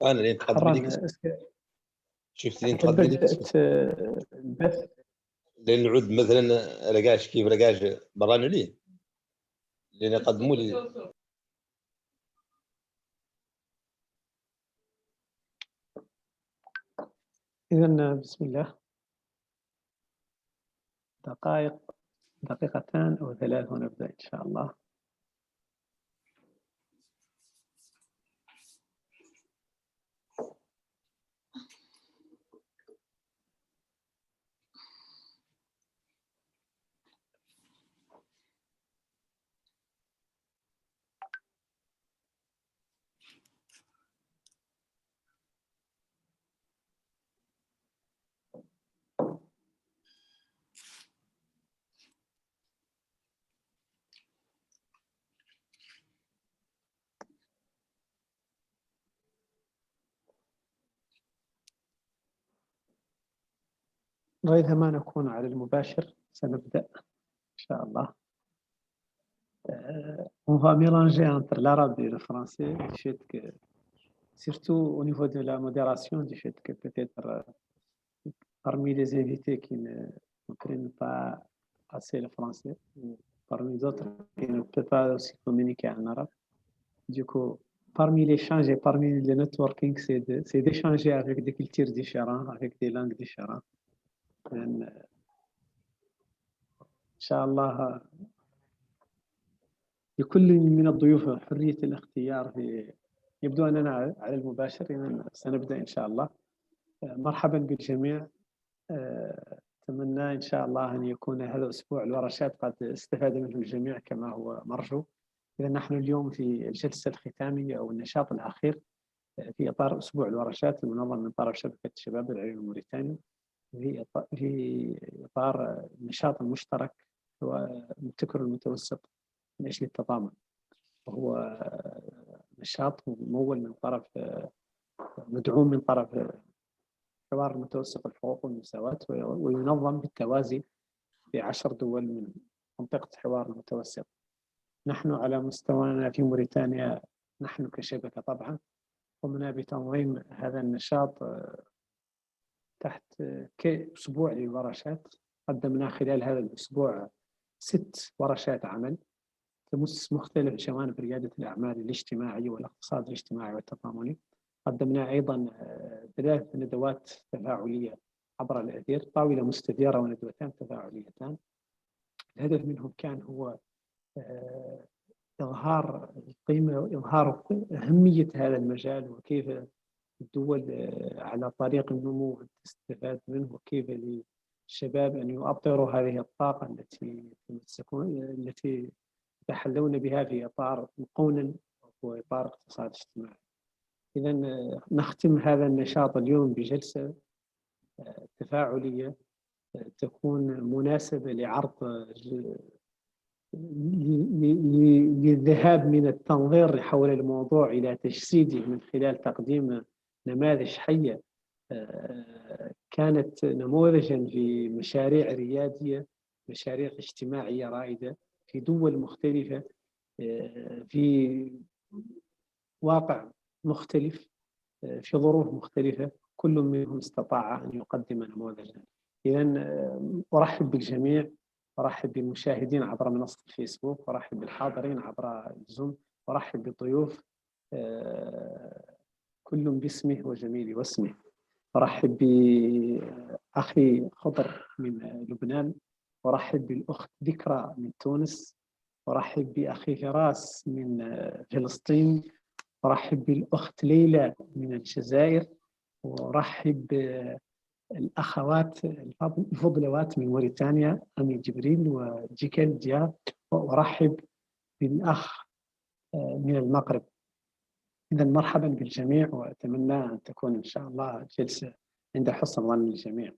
انا اللي نتقدم حران لك شفت اللي كيف نتقدم لك بدأت البث؟ لان نعود مثلا رقاش كيف رقاش برانو ليه لان يقدموا لي إذا بسم الله. دقيقتان أو 3 ونبدأ إن شاء الله. ريثما نكون على المباشر سنبدأ إن شاء الله. On va mélanger entre l'arabe et le français du fait que, surtout au niveau de la modération, du fait que peut-être parmi les invités qui ne comprennent pas assez le français, ou parmi d'autres qui ne peuvent pas aussi communiquer en arabe. Du coup, parmi l'échange et parmi le networking, c'est d'échanger avec des cultures différentes, avec des langues différentes. إن شاء الله لكل من الضيوف حرية الاختيار في يبدو أننا على المباشر. إذن سنبدأ إن شاء الله. مرحبا بالجميع. أتمنى إن شاء الله أن يكون هذا الأسبوع الورشات قد استفاد منه الجميع كما هو مرجو. إذا نحن اليوم في الجلسة الختامية أو النشاط الأخير في إطار أسبوع الورشات المنظم من طرف شبكة الشباب العلمي الموريتاني في إطار النشاط المشترك هو المبتكر المتوسط من أجل التضامن، وهو نشاط ممول من طرف مدعوم من طرف حوار المتوسط الحقوق والمساواة، وينظم بالتوازي في 10 دول من منطقة حوار المتوسط. نحن على مستوانا في موريتانيا، نحن كشبكة طبعا قمنا بتنظيم هذا النشاط تحت كأسبوع للورشات. قدمنا خلال هذا الأسبوع 6 ورشات عمل تمس مختلف جوانب ريادة الأعمال الاجتماعية والاقتصاد الاجتماعي والتضامني. قدمنا أيضا 3 ندوات تفاعلية عبر الأثير، طاولة مستديرة وندوتان تفاعليتان. الهدف منهم كان هو إظهار القيمة وإظهار أهمية هذا المجال، وكيف الدول على طريق النمو تستفاد منه، وكيف للشباب أن يؤطروا هذه الطاقة التي يتحلون بها في إطار مقونن وإطار اقتصاد اجتماعي. إذا نختم هذا النشاط اليوم بجلسة تفاعلية تكون مناسبة لعرض للذهاب من التنظير حول الموضوع إلى تجسيده من خلال تقديم نماذج حية كانت نموذجا في مشاريع ريادية، مشاريع اجتماعية رائدة في دول مختلفة في واقع مختلف في ظروف مختلفة، كل منهم استطاع أن يقدم نموذجا. إذن أرحب بالجميع، أرحب بالمشاهدين عبر منصة الفيسبوك، أرحب بالحاضرين عبر الزوم، أرحب بالضيوف كل باسمه وجميل واسمه. أرحب بأخي خضر من لبنان، أرحب بالأخت ذكرى من تونس، أرحب بأخي فراس من فلسطين، أرحب بالأخت ليلى من الجزائر، وأرحب بالأخوات الفضلوات من موريتانيا أمي جبريل وجيكال دياب، وأرحب بالأخ من المغرب. إذا مرحبا بالجميع، وأتمنى أن تكون إن شاء الله جلسة عند حسن ظن الجميع.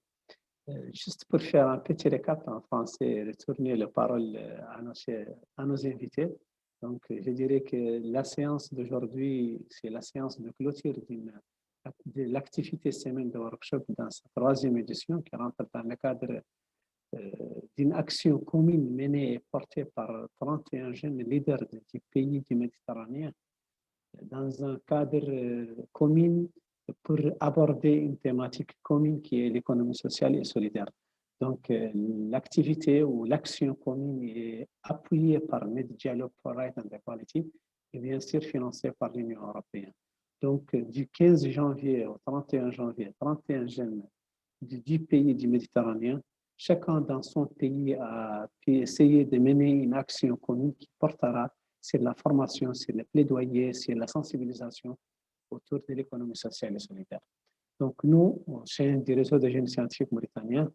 Juste pour faire un petit récap en français et retourner la parole à nos invités. Donc, je dirais que la séance d'aujourd'hui, c'est la séance de clôture de l'activité semaine de workshop dans sa 3e édition qui rentre dans le cadre d'une action commune menée et portée par 31 jeunes leaders des pays du Méditerranée dans un cadre commun pour aborder une thématique commune qui est l'économie sociale et solidaire. Donc, l'activité ou l'action commune est appuyée par Dialogue for Rights and Equality et bien sûr financée par l'Union européenne. Donc, du 15 janvier au 31 janvier, 31 jeunes de 10 pays du Méditerranée, chacun dans son pays a pu essayer de mener une action commune qui portera sur la formation, sur le plaidoyer, sur la sensibilisation autour de l'économie sociale et solidaire. Donc, nous, au sein du réseau de jeunes scientifiques mauritaniens,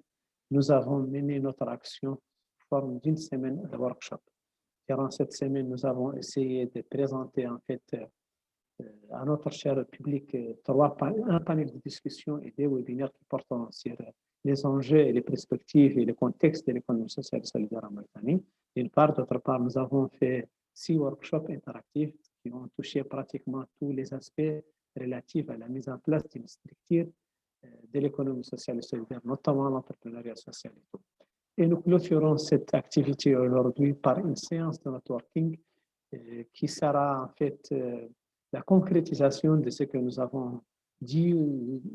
nous avons mené notre action sous forme d'une semaine de workshop. Durant cette semaine, nous avons essayé de présenter en fait à notre cher public un panel de discussion et des webinaires qui portent sur les enjeux et les perspectives et le contexte de l'économie sociale et solidaire en Mauritanie. D'une part, d'autre part, nous avons fait 6 workshops interactifs qui ont touché pratiquement tous les aspects relatifs à la mise en place d'une structure de l'économie sociale et solidaire, notamment l'entrepreneuriat social et tout. Et nous clôturons cette activité aujourd'hui par une séance de networking qui sera en fait la concrétisation de ce que nous avons dit,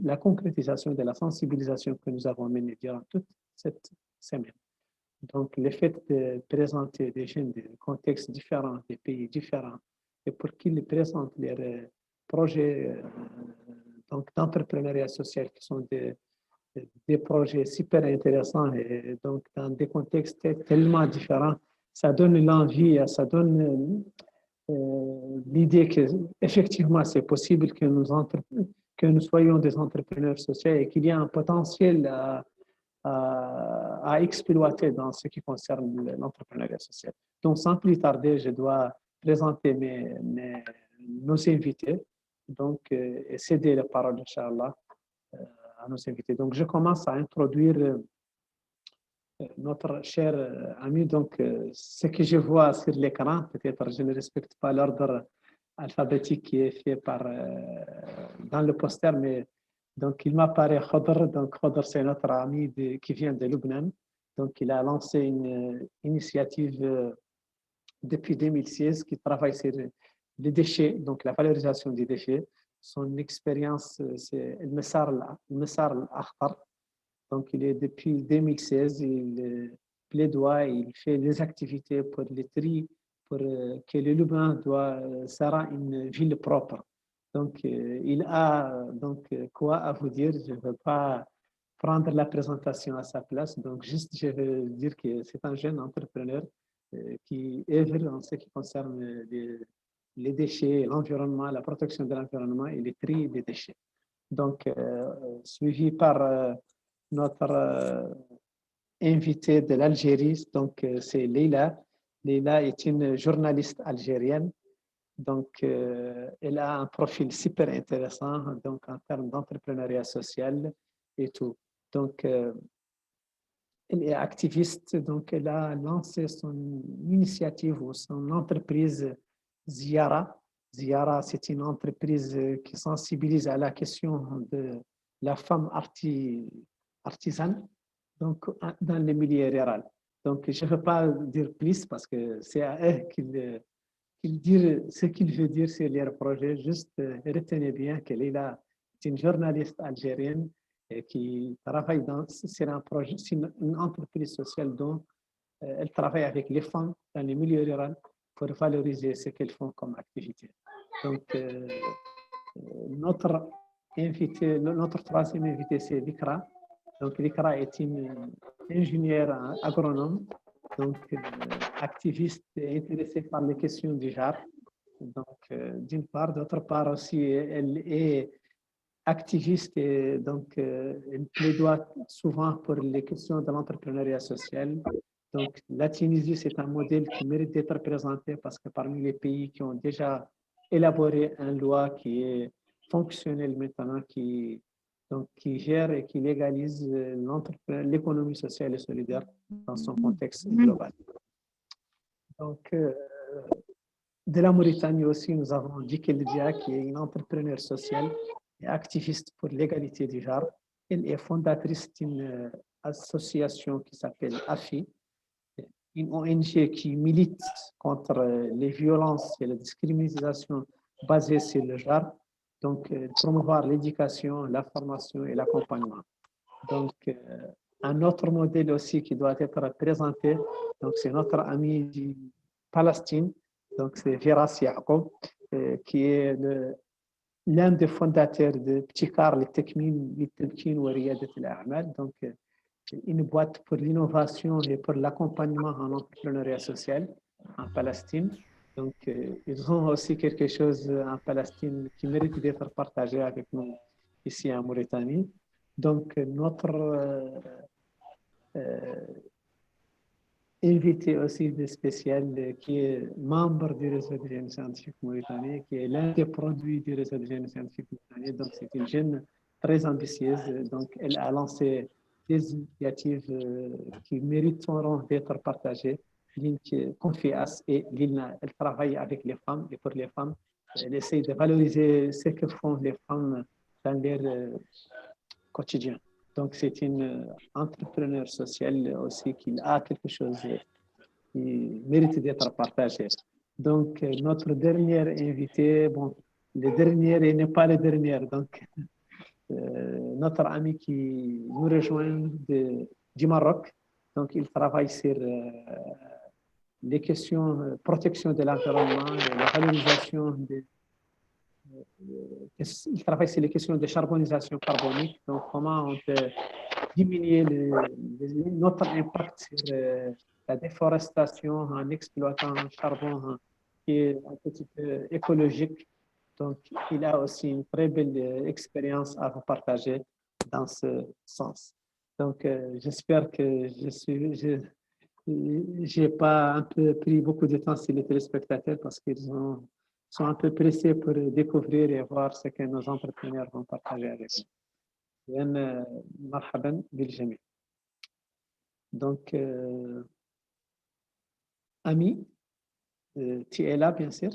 la concrétisation de la sensibilisation que nous avons menée durant toute cette semaine. Donc, le fait de présenter des jeunes de contextes différents, des pays différents, et pour qu'ils présentent leurs projets d'entrepreneuriat social qui sont des projets super intéressants et donc dans des contextes tellement différents, ça donne l'envie, ça donne l'idée qu'effectivement c'est possible que nous soyons des entrepreneurs sociaux et qu'il y a un potentiel à exploiter dans ce qui concerne l'entrepreneuriat social. Donc sans plus tarder, je dois présenter nos invités donc, et céder la parole, Inch'Allah, à nos invités. Donc, je commence à introduire notre cher ami. Donc, ce que je vois sur l'écran, peut-être je ne respecte pas l'ordre alphabétique qui est fait dans le poster, mais donc il m'apparaît Khadr. Donc, Khadr, c'est notre ami qui vient de Lubnan. Donc, il a lancé une initiative depuis 2016 qui travaille sur les déchets, donc la valorisation des déchets. Son expérience, c'est le Messar al-Akhtar. Donc, il est depuis 2016, il plaidoie, il fait des activités pour les tri, pour que le Liban sera une ville propre. Donc, il a donc quoi à vous dire. Je ne veux pas prendre la présentation à sa place. Donc, juste, je veux dire que c'est un jeune entrepreneur qui œuvre en ce qui concerne les déchets, l'environnement, la protection de l'environnement et les tri des déchets. Donc, suivi par notre invitée de l'Algérie, donc c'est Leila. Leila est une journaliste algérienne. Donc, elle a un profil super intéressant donc, en termes d'entrepreneuriat social et tout. Donc, elle est activiste, donc elle a lancé son initiative ou son entreprise Ziara. Ziara, c'est une entreprise qui sensibilise à la question de la femme artisane, donc dans le milieu rural. Donc, je ne veux pas dire plus parce que c'est à eux qu'ils disent ce qu'ils veulent dire sur leur projet. Juste retenez bien qu'elle est là, c'est une journaliste algérienne qui travaille sur un projet, c'est une entreprise sociale dont elle travaille avec les femmes dans les milieux ruraux pour valoriser ce qu'elles font comme activité. Donc, notre troisième invité, c'est Vikra. Donc, Vikra est une ingénieure agronome, donc activiste et intéressée par les questions du genre. Donc, d'une part, d'autre part aussi, elle est activiste et donc elle plaidoie souvent pour les questions de l'entrepreneuriat social. Donc, la Tunisie, c'est un modèle qui mérite d'être présenté parce que parmi les pays qui ont déjà élaboré une loi qui est fonctionnelle maintenant, qui gère et qui légalise l'économie sociale et solidaire dans son contexte global. Donc, de la Mauritanie aussi, nous avons Dikel Dia, qui est une entrepreneure sociale et activiste pour l'égalité du genre. Elle est fondatrice d'une association qui s'appelle AFI, une ONG qui milite contre les violences et la discrimination basé sur le genre, donc promouvoir l'éducation, la formation et l'accompagnement. Donc, un autre modèle aussi qui doit être présenté, donc c'est notre ami du Palestine, donc c'est Firas Yacoub, qui est l'un des fondateurs de Ptikar للتمكين وريادة الأعمال, donc une boîte pour l'innovation et pour l'accompagnement en entrepreneuriat social en Palestine. Donc, ils ont aussi quelque chose en Palestine qui mérite d'être partagé avec nous ici en Mauritanie. Donc, notre invité aussi de spécial qui est membre du réseau de jeunes scientifiques mauritanien, qui est l'un des produits du réseau de jeunes scientifiques mauritanien. Donc, c'est une jeune très ambitieuse. Donc, elle a lancé des initiatives qui mériteront d'être partagées. Confias et l'ILNA, elle travaille avec les femmes et pour les femmes, elle essaie de valoriser ce que font les femmes dans leur quotidien. Donc, c'est une entrepreneur sociale aussi qui a quelque chose qui mérite d'être partagé. Donc, notre dernier invité, bon, le dernier et n'est pas le dernier, donc notre ami qui nous rejoint du Maroc, donc il travaille sur les questions de protection de l'environnement, la valorisation il travaille sur les questions de carbonisation carbonique, donc comment on peut diminuer notre impact sur la déforestation en exploitant un charbon qui est un petit peu écologique. Donc, il a aussi une très belle expérience à vous partager dans ce sens. Donc, j'espère que je n'ai pas un peu pris beaucoup de temps sur les téléspectateurs parce qu'ils sont un peu pressés pour découvrir et voir ce que nos entrepreneurs vont partager avec nous. مرحبا بالجميع. Donc, Ami, tu es là, bien sûr.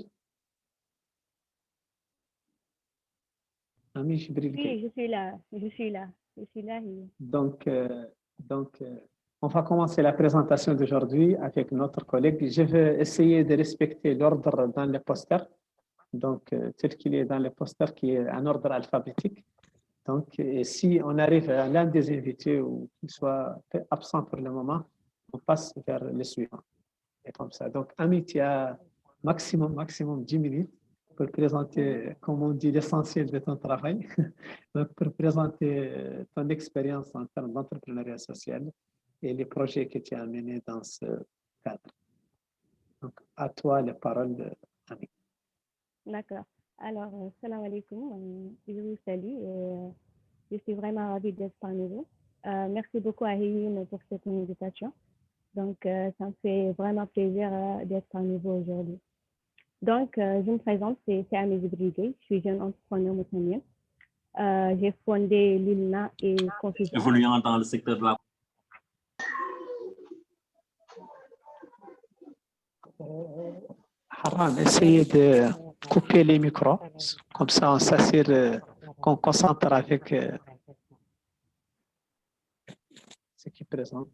Ami Jibril. Oui, je suis là. Donc, on va commencer la présentation d'aujourd'hui avec notre collègue. Je vais essayer de respecter l'ordre dans les posters, donc tel qu'il est dans les posters, qui est en ordre alphabétique. Donc, si on arrive à l'un des invités ou qu'il soit absent pour le moment, on passe vers le suivant. Et comme ça. Donc, Ami, tu as maximum 10 minutes pour présenter, comme on dit, l'essentiel de ton travail, donc pour présenter ton expérience en termes d'entrepreneuriat social et les projets que tu as menés dans ce cadre. Donc, à toi la parole, Ami. D'accord. Alors, salam alaikum, je vous salue. Je suis vraiment ravie d'être parmi vous. Merci beaucoup à Hélène pour cette invitation. Donc, ça me fait vraiment plaisir d'être parmi vous aujourd'hui. Donc, je me présente, c'est Ami Jibril, je suis jeune entrepreneur mauritanienne. J'ai fondé l'ILNA et Confisa. Évoluant dans le secteur de la... Haram, essayez de couper les micros, comme ça on s'assure qu'on concentre avec ce qui présente.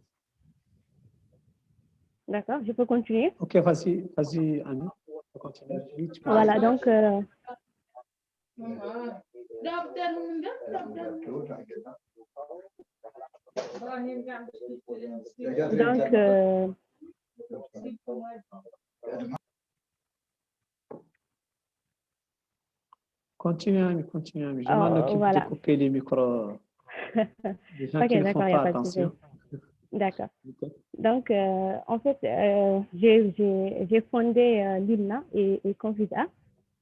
D'accord, je peux continuer? Ok, vas-y, Annie. Voilà, donc... Continue. Je m'en occupe de couper les micros. Les gens qui ne font pas attention. D'accord. Donc, en fait, j'ai fondé l'ILNA et Confisa.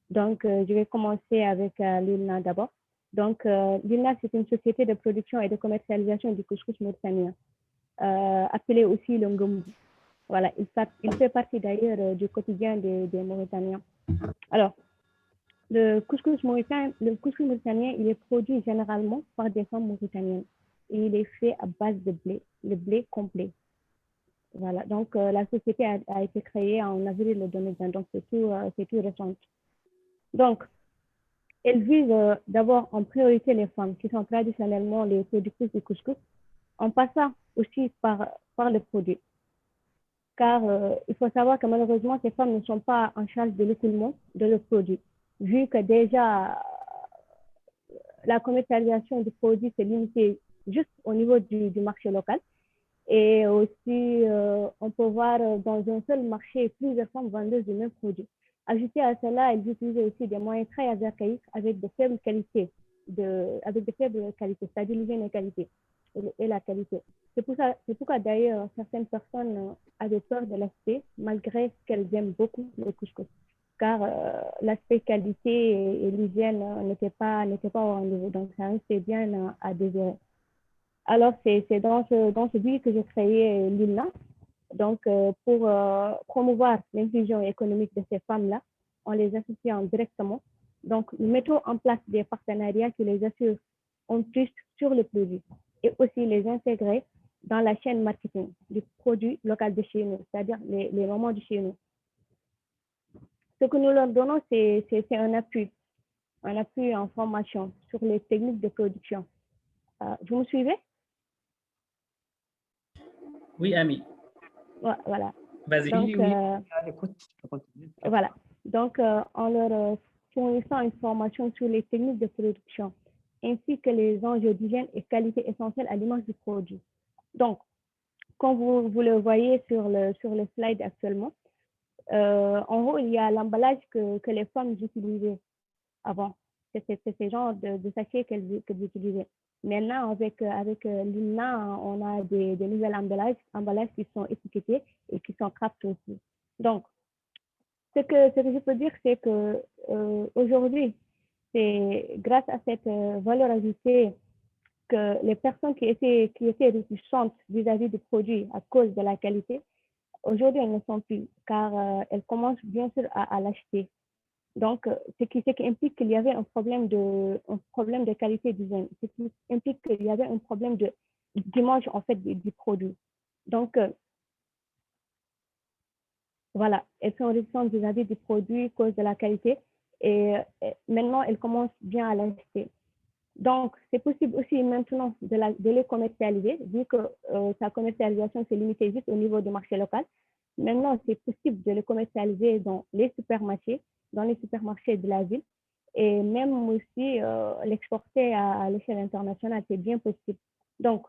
Donc, je vais commencer avec l'ILNA d'abord. Donc, l'ILNA, c'est une société de production et de commercialisation du couscous mauritanien, appelée aussi le Ngomou. Voilà, il fait partie d'ailleurs du quotidien des Mauritaniens. Alors, le couscous mauritanien, il est produit généralement par des femmes mauritaniennes. Et il est fait à base de blé, le blé complet. Voilà, donc la société a été créée en avril 2020, donc c'est tout récent. Donc, elle vise d'abord en priorité les femmes qui sont traditionnellement les productrices du couscous, en passant aussi par le produit. Car il faut savoir que malheureusement, ces femmes ne sont pas en charge de l'écoulement de leurs produits. vu que déjà la commercialisation du produit s'est limitée juste au niveau du marché local. Et aussi, on peut voir dans un seul marché plusieurs femmes vendeuses du même produit. Ajouté à cela, elles utilisent aussi des moyens très archaïques avec de faibles qualités, c'est-à-dire l'hygiène et qualité et la qualité. C'est pourquoi d'ailleurs certaines personnes avaient peur de l'aspect, malgré qu'elles aiment beaucoup le couscous, car l'aspect qualité et l'hygiène n'étaient pas au rendez-vous, donc ça restait bien à désirer. Alors, c'est dans ce but que j'ai créé l'ILNA, donc pour promouvoir l'inclusion économique de ces femmes-là, en les associant directement. Donc, nous mettons en place des partenariats qui les assurent en plus sur le produit et aussi les intégrer dans la chaîne marketing du produit local de chez nous, c'est-à-dire les mamans de chez nous. Ce que nous leur donnons, c'est un appui en formation sur les techniques de production. Vous me suivez? Oui, Ami. Voilà. Vas-y. Donc, oui. Voilà. Donc, en leur fournissant une formation sur les techniques de production, ainsi que les enjeux d'hygiène et qualité essentiels à l'image du produit. Donc, comme vous le voyez sur le slide actuellement, en haut, il y a l'emballage que les femmes utilisaient avant. C'est ce genre de sachets qu'elles utilisaient. Maintenant, avec l'ILNA, on a des nouvelles emballages qui sont étiquetés et qui sont craft aussi. Donc, ce que je peux dire, c'est que aujourd'hui, c'est grâce à cette valeur ajoutée que les personnes qui étaient réticentes vis-à-vis du produit à cause de la qualité, aujourd'hui, elles ne sont plus, car elles commencent bien sûr à l'acheter. Donc, ce qui implique qu'il y avait un problème de qualité d'hygiène, ce qui implique qu'il y avait un problème d'image en fait du produit. Donc, voilà, elles sont réticentes vis-à-vis du produit à cause de la qualité et maintenant, elles commencent bien à l'acheter. Donc, c'est possible aussi maintenant de les commercialiser, vu que sa commercialisation s'est limitée juste au niveau du marché local. Maintenant, c'est possible de les commercialiser dans les supermarchés de la ville et même aussi l'exporter à l'échelle internationale, c'est bien possible. Donc,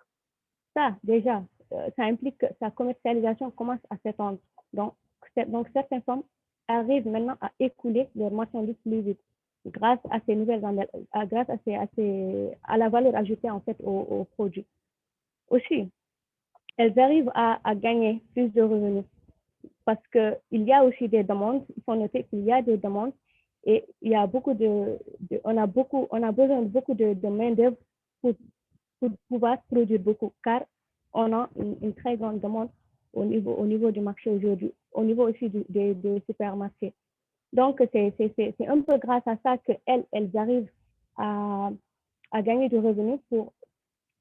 ça, déjà, ça implique que sa commercialisation commence à s'étendre. Donc, certaines femmes arrivent maintenant à écouler leurs marchandises plus vite grâce à ces nouvelles, grâce à la valeur ajoutée en fait au produit. Aussi, elles arrivent à gagner plus de revenus parce qu'il y a aussi des demandes. Il faut noter qu'il y a des demandes et il y a on a besoin de beaucoup de main-d'œuvre pour pouvoir produire beaucoup, car on a une très grande demande au niveau du marché aujourd'hui, au niveau aussi des supermarchés. Donc, c'est un peu grâce à ça qu'elles arrivent à gagner du revenu pour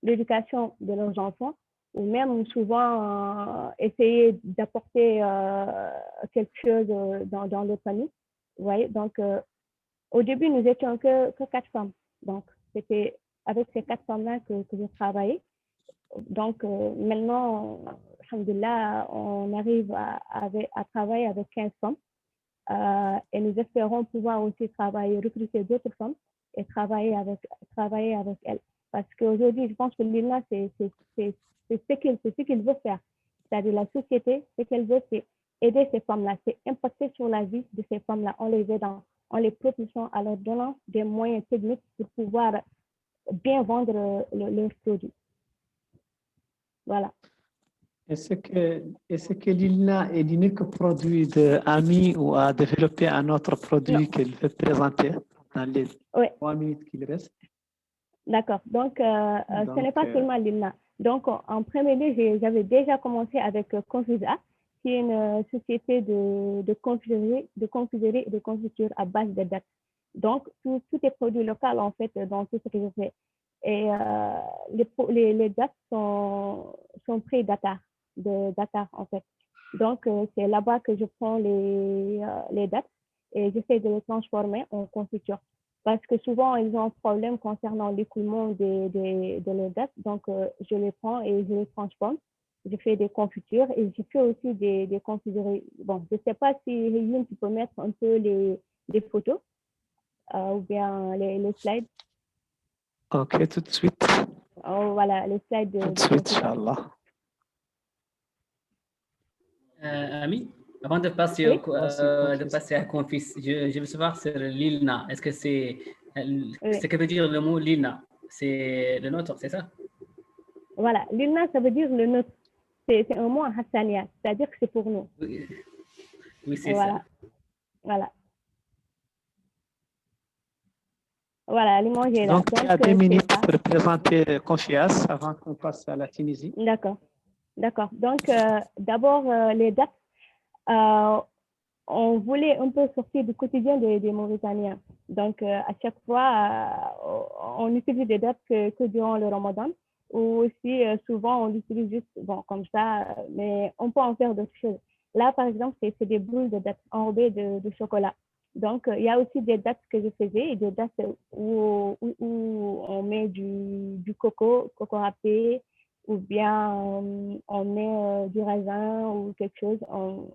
l'éducation de leurs enfants ou même souvent essayer d'apporter quelque chose dans leur famille. Vous voyez, donc, au début, nous étions que 4 femmes. Donc, c'était avec ces 4 femmes-là que j'ai travaillé. Donc, maintenant, alhamdoulilah, on arrive à travailler avec 15 femmes. Et nous espérons pouvoir aussi recruter d'autres femmes et travailler avec elles. Parce qu'aujourd'hui, je pense que l'ILNA, c'est ce qu'il veut faire. C'est-à-dire la société, ce qu'elle veut, c'est aider ces femmes-là, c'est impacter sur la vie de ces femmes-là en les aidant, en les propulsant, en leur donnant des moyens techniques pour pouvoir bien vendre leurs produits. Voilà. Est-ce que l'ILNA est l'unique produit d'AMI ou a développé un autre produit qu'elle veut présenter dans les 3 minutes qu'il reste? D'accord. Donc, ce n'est pas seulement l'ILNA. Donc, en premier lieu, j'avais déjà commencé avec Confusa, qui est une société de confiserie et de confiture à base de dattes. Donc, tout est produit local, en fait, dans tout ce que je fais. Et les dates sont près Dakar, en fait. Donc, c'est là-bas que je prends les dates et j'essaie de les transformer en confiture. Parce que souvent, ils ont un problème concernant l'écoulement de leurs dates. Donc, je les prends et je les transforme. Je fais des confitures et je fais aussi des confiseries. Bon, je ne sais pas si Réline, tu peux mettre un peu les photos. ou bien les slides. Ok, tout de suite. Oh, voilà, les slides Tout de suite, Inch'Allah. Ami, avant de passer, Oui. à Confis, je veux savoir sur l'ILNA. Est-ce que c'est Oui. ce que veut dire le mot l'ILNA? C'est le nôtre, c'est ça? Voilà, l'ILNA, ça veut dire le nôtre. C'est un mot en hassania, c'est-à-dire que c'est pour nous. Oui, oui c'est Voilà. ça. Voilà. Voilà, les manger là. Donc, tu as 2 c'est minutes ça. pour présenter Confias avant qu'on passe à la Tunisie. D'accord. D'accord. Donc, d'abord, les dates. On voulait un peu sortir du quotidien des Mauritaniens. Donc, à chaque fois, on utilise des dates que durant le Ramadan, ou aussi souvent on l'utilise juste bon, comme ça, mais on peut en faire d'autres choses. Là, par exemple, c'est des boules de dates enrobées de chocolat. Donc, il y a aussi des dates que je faisais et des dates où on met du coco râpé, ou bien on met du raisin ou quelque chose.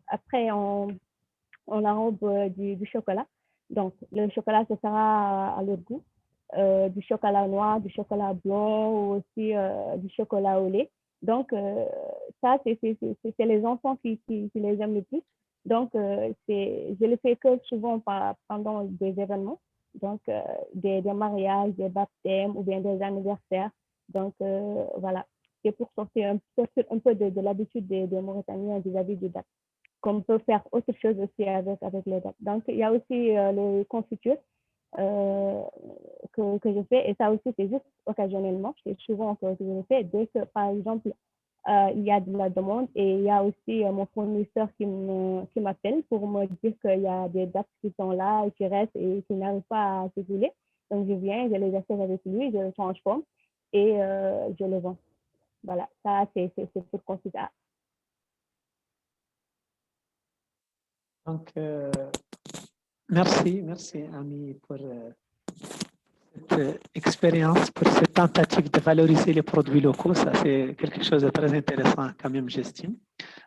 Après, on enrobe du chocolat. Donc, le chocolat, ce sera à leur goût. Du chocolat noir, du chocolat blanc ou aussi du chocolat au lait. Donc, ça, c'est les enfants qui les aiment le plus. Donc, je le fais que souvent pendant des événements. Donc, des mariages, des baptêmes ou bien des anniversaires. Donc, voilà. C'est pour sortir un peu de l'habitude des Mauritaniens vis-à-vis du date. Qu'on peut faire autre chose aussi avec les dates. Donc, il y a aussi les confitures que je fais, et ça aussi, c'est juste occasionnellement. C'est souvent que je le fais dès que, par exemple, il y a de la demande, et il y a aussi mon fournisseur qui m'appelle pour me dire qu'il y a des dates qui sont là et qui restent et qui n'arrivent pas à s'écouler. Donc, je viens, je les achète avec lui, je le transforme et je le vends. Voilà, ça, c'est pour considérer. Donc, merci, Ami, pour cette expérience, pour cette tentative de valoriser les produits locaux. Ça, c'est quelque chose de très intéressant quand même, j'estime.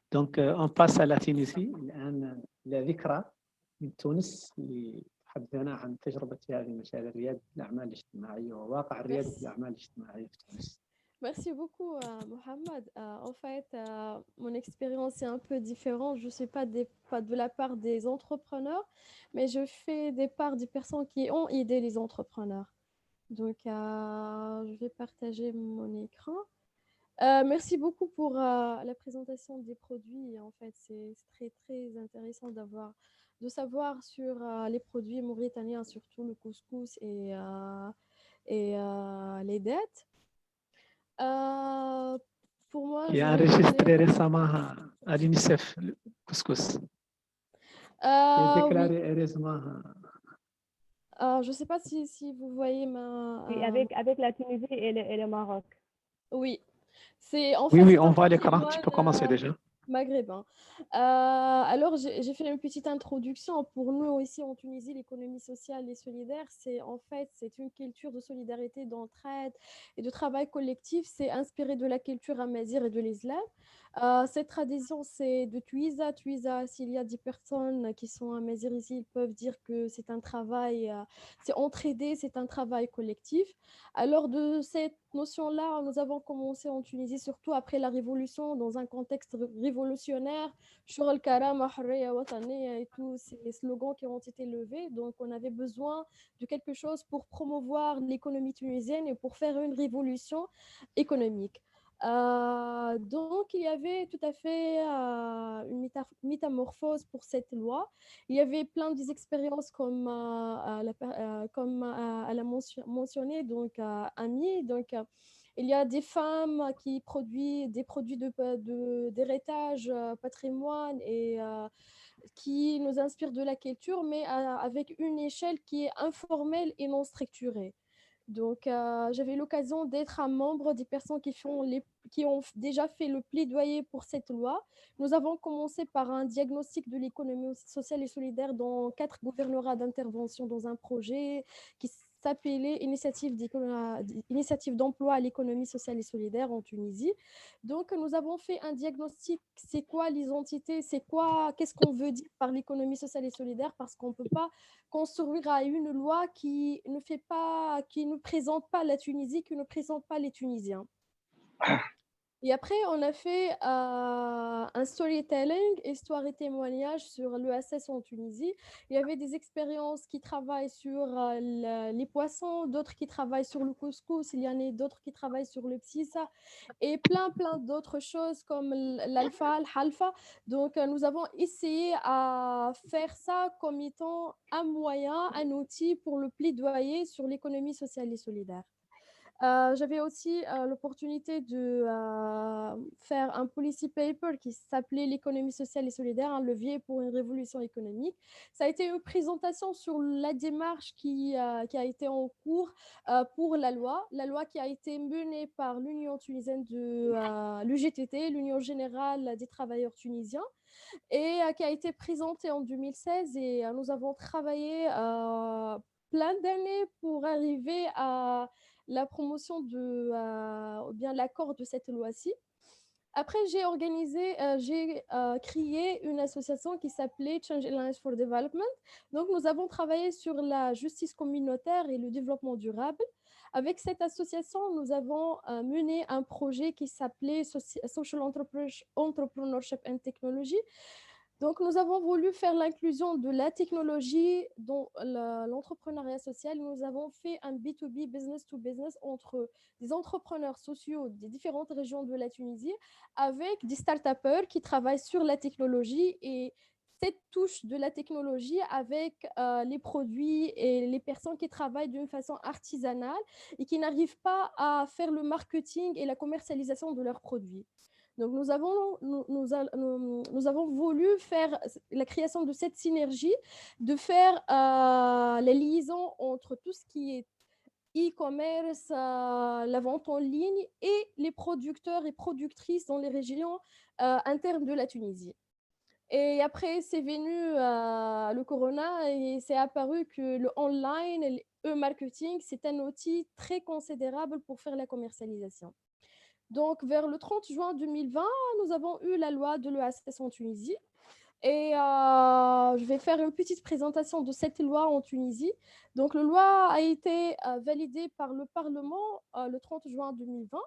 Donc, on passe à la Tunisie. الآن لذكرى من تونس اللي تحدثنا عن تجربتها في مجال ريادة الأعمال الاجتماعية وواقع ريادة الأعمال الاجتماعية في تونس. Merci beaucoup, Mohamed. En fait, mon expérience est un peu différente. Je ne suis pas de la part des entrepreneurs, mais je fais des parts des personnes qui ont aidé les entrepreneurs. Donc, je vais partager mon écran. Merci beaucoup pour la présentation des produits. En fait, c'est très, très intéressant de savoir sur les produits mauritaniens, surtout le couscous et les dattes. Pour moi, Qui a enregistré récemment à l'UNICEF, le couscous. Qui est déclaré heureusement. Je ne sais pas si vous voyez Oui, avec la Tunisie et le Maroc. Oui. Oui, on voit l'écran. Tu peux commencer déjà. Maghrébin. Alors, j'ai fait une petite introduction. Pour nous, ici en Tunisie, l'économie sociale et solidaire, c'est une culture de solidarité, d'entraide et de travail collectif. C'est inspiré de la culture amazigh et de l'islam. Cette tradition, c'est de Tuiza. Tuiza, s'il y a 10 personnes qui sont amazigh ici, ils peuvent dire que c'est un travail, c'est entraidé, c'est un travail collectif. Alors, de cette notion-là, nous avons commencé en Tunisie, surtout après la Révolution, dans un contexte révolutionnaire, Shurul Karama, Hurriya Wataniya et tous ces slogans qui ont été levés. Donc, on avait besoin de quelque chose pour promouvoir l'économie tunisienne et pour faire une révolution économique. Donc, il y avait tout à fait une métamorphose pour cette loi. Il y avait plein d'expériences comme elle a mentionné, donc Ami. Donc, il y a des femmes qui produisent des produits d'héritage, patrimoine et qui nous inspirent de la culture, mais avec une échelle qui est informelle et non structurée. Donc, j'avais l'occasion d'être un membre des personnes qui ont déjà fait le plaidoyer pour cette loi. Nous avons commencé par un diagnostic de l'économie sociale et solidaire dans 4 gouvernorats d'intervention dans un projet qui s'appelait Initiative d'emploi à l'économie sociale et solidaire en Tunisie. Donc, nous avons fait un diagnostic, c'est quoi l'identité, qu'est-ce qu'on veut dire par l'économie sociale et solidaire, parce qu'on ne peut pas construire à une loi qui ne présente pas la Tunisie, qui ne présente pas les Tunisiens. Et après, on a fait un storytelling, histoire et témoignage sur l'ESS en Tunisie. Il y avait des expériences qui travaillent sur les poissons, d'autres qui travaillent sur le couscous, il y en a d'autres qui travaillent sur le psissa et plein d'autres choses comme l'alpha, l'halfa. Donc, nous avons essayé à faire ça comme étant un moyen, un outil pour le plaidoyer sur l'économie sociale et solidaire. J'avais aussi l'opportunité de faire un policy paper qui s'appelait l'économie sociale et solidaire, un levier pour une révolution économique. Ça a été une présentation sur la démarche qui a été en cours pour la loi qui a été menée par l'Union tunisienne de l'UGTT, l'Union générale des travailleurs tunisiens, et qui a été présentée en 2016. Et nous avons travaillé plein d'années pour arriver à la promotion ou bien l'accord de cette loi-ci. Après, j'ai créé une association qui s'appelait Change Alliance for Development. Donc, nous avons travaillé sur la justice communautaire et le développement durable. Avec cette association, nous avons mené un projet qui s'appelait Social Entrepreneurship and Technology. Donc, nous avons voulu faire l'inclusion de la technologie dans l'entrepreneuriat social. Nous avons fait un B2B, business to business, entre des entrepreneurs sociaux des différentes régions de la Tunisie avec des start-upers qui travaillent sur la technologie, et cette touche de la technologie avec les produits et les personnes qui travaillent d'une façon artisanale et qui n'arrivent pas à faire le marketing et la commercialisation de leurs produits. Donc, nous avons voulu faire la création de cette synergie, de faire la liaison entre tout ce qui est e-commerce, la vente en ligne et les producteurs et productrices dans les régions internes de la Tunisie. Et après, c'est venu le corona et c'est apparu que le online et le marketing, c'est un outil très considérable pour faire la commercialisation. Donc, vers le 30 juin 2020, nous avons eu la loi de l'ESS en Tunisie. Et je vais faire une petite présentation de cette loi en Tunisie. Donc, la loi a été validée par le Parlement le 30 juin 2020.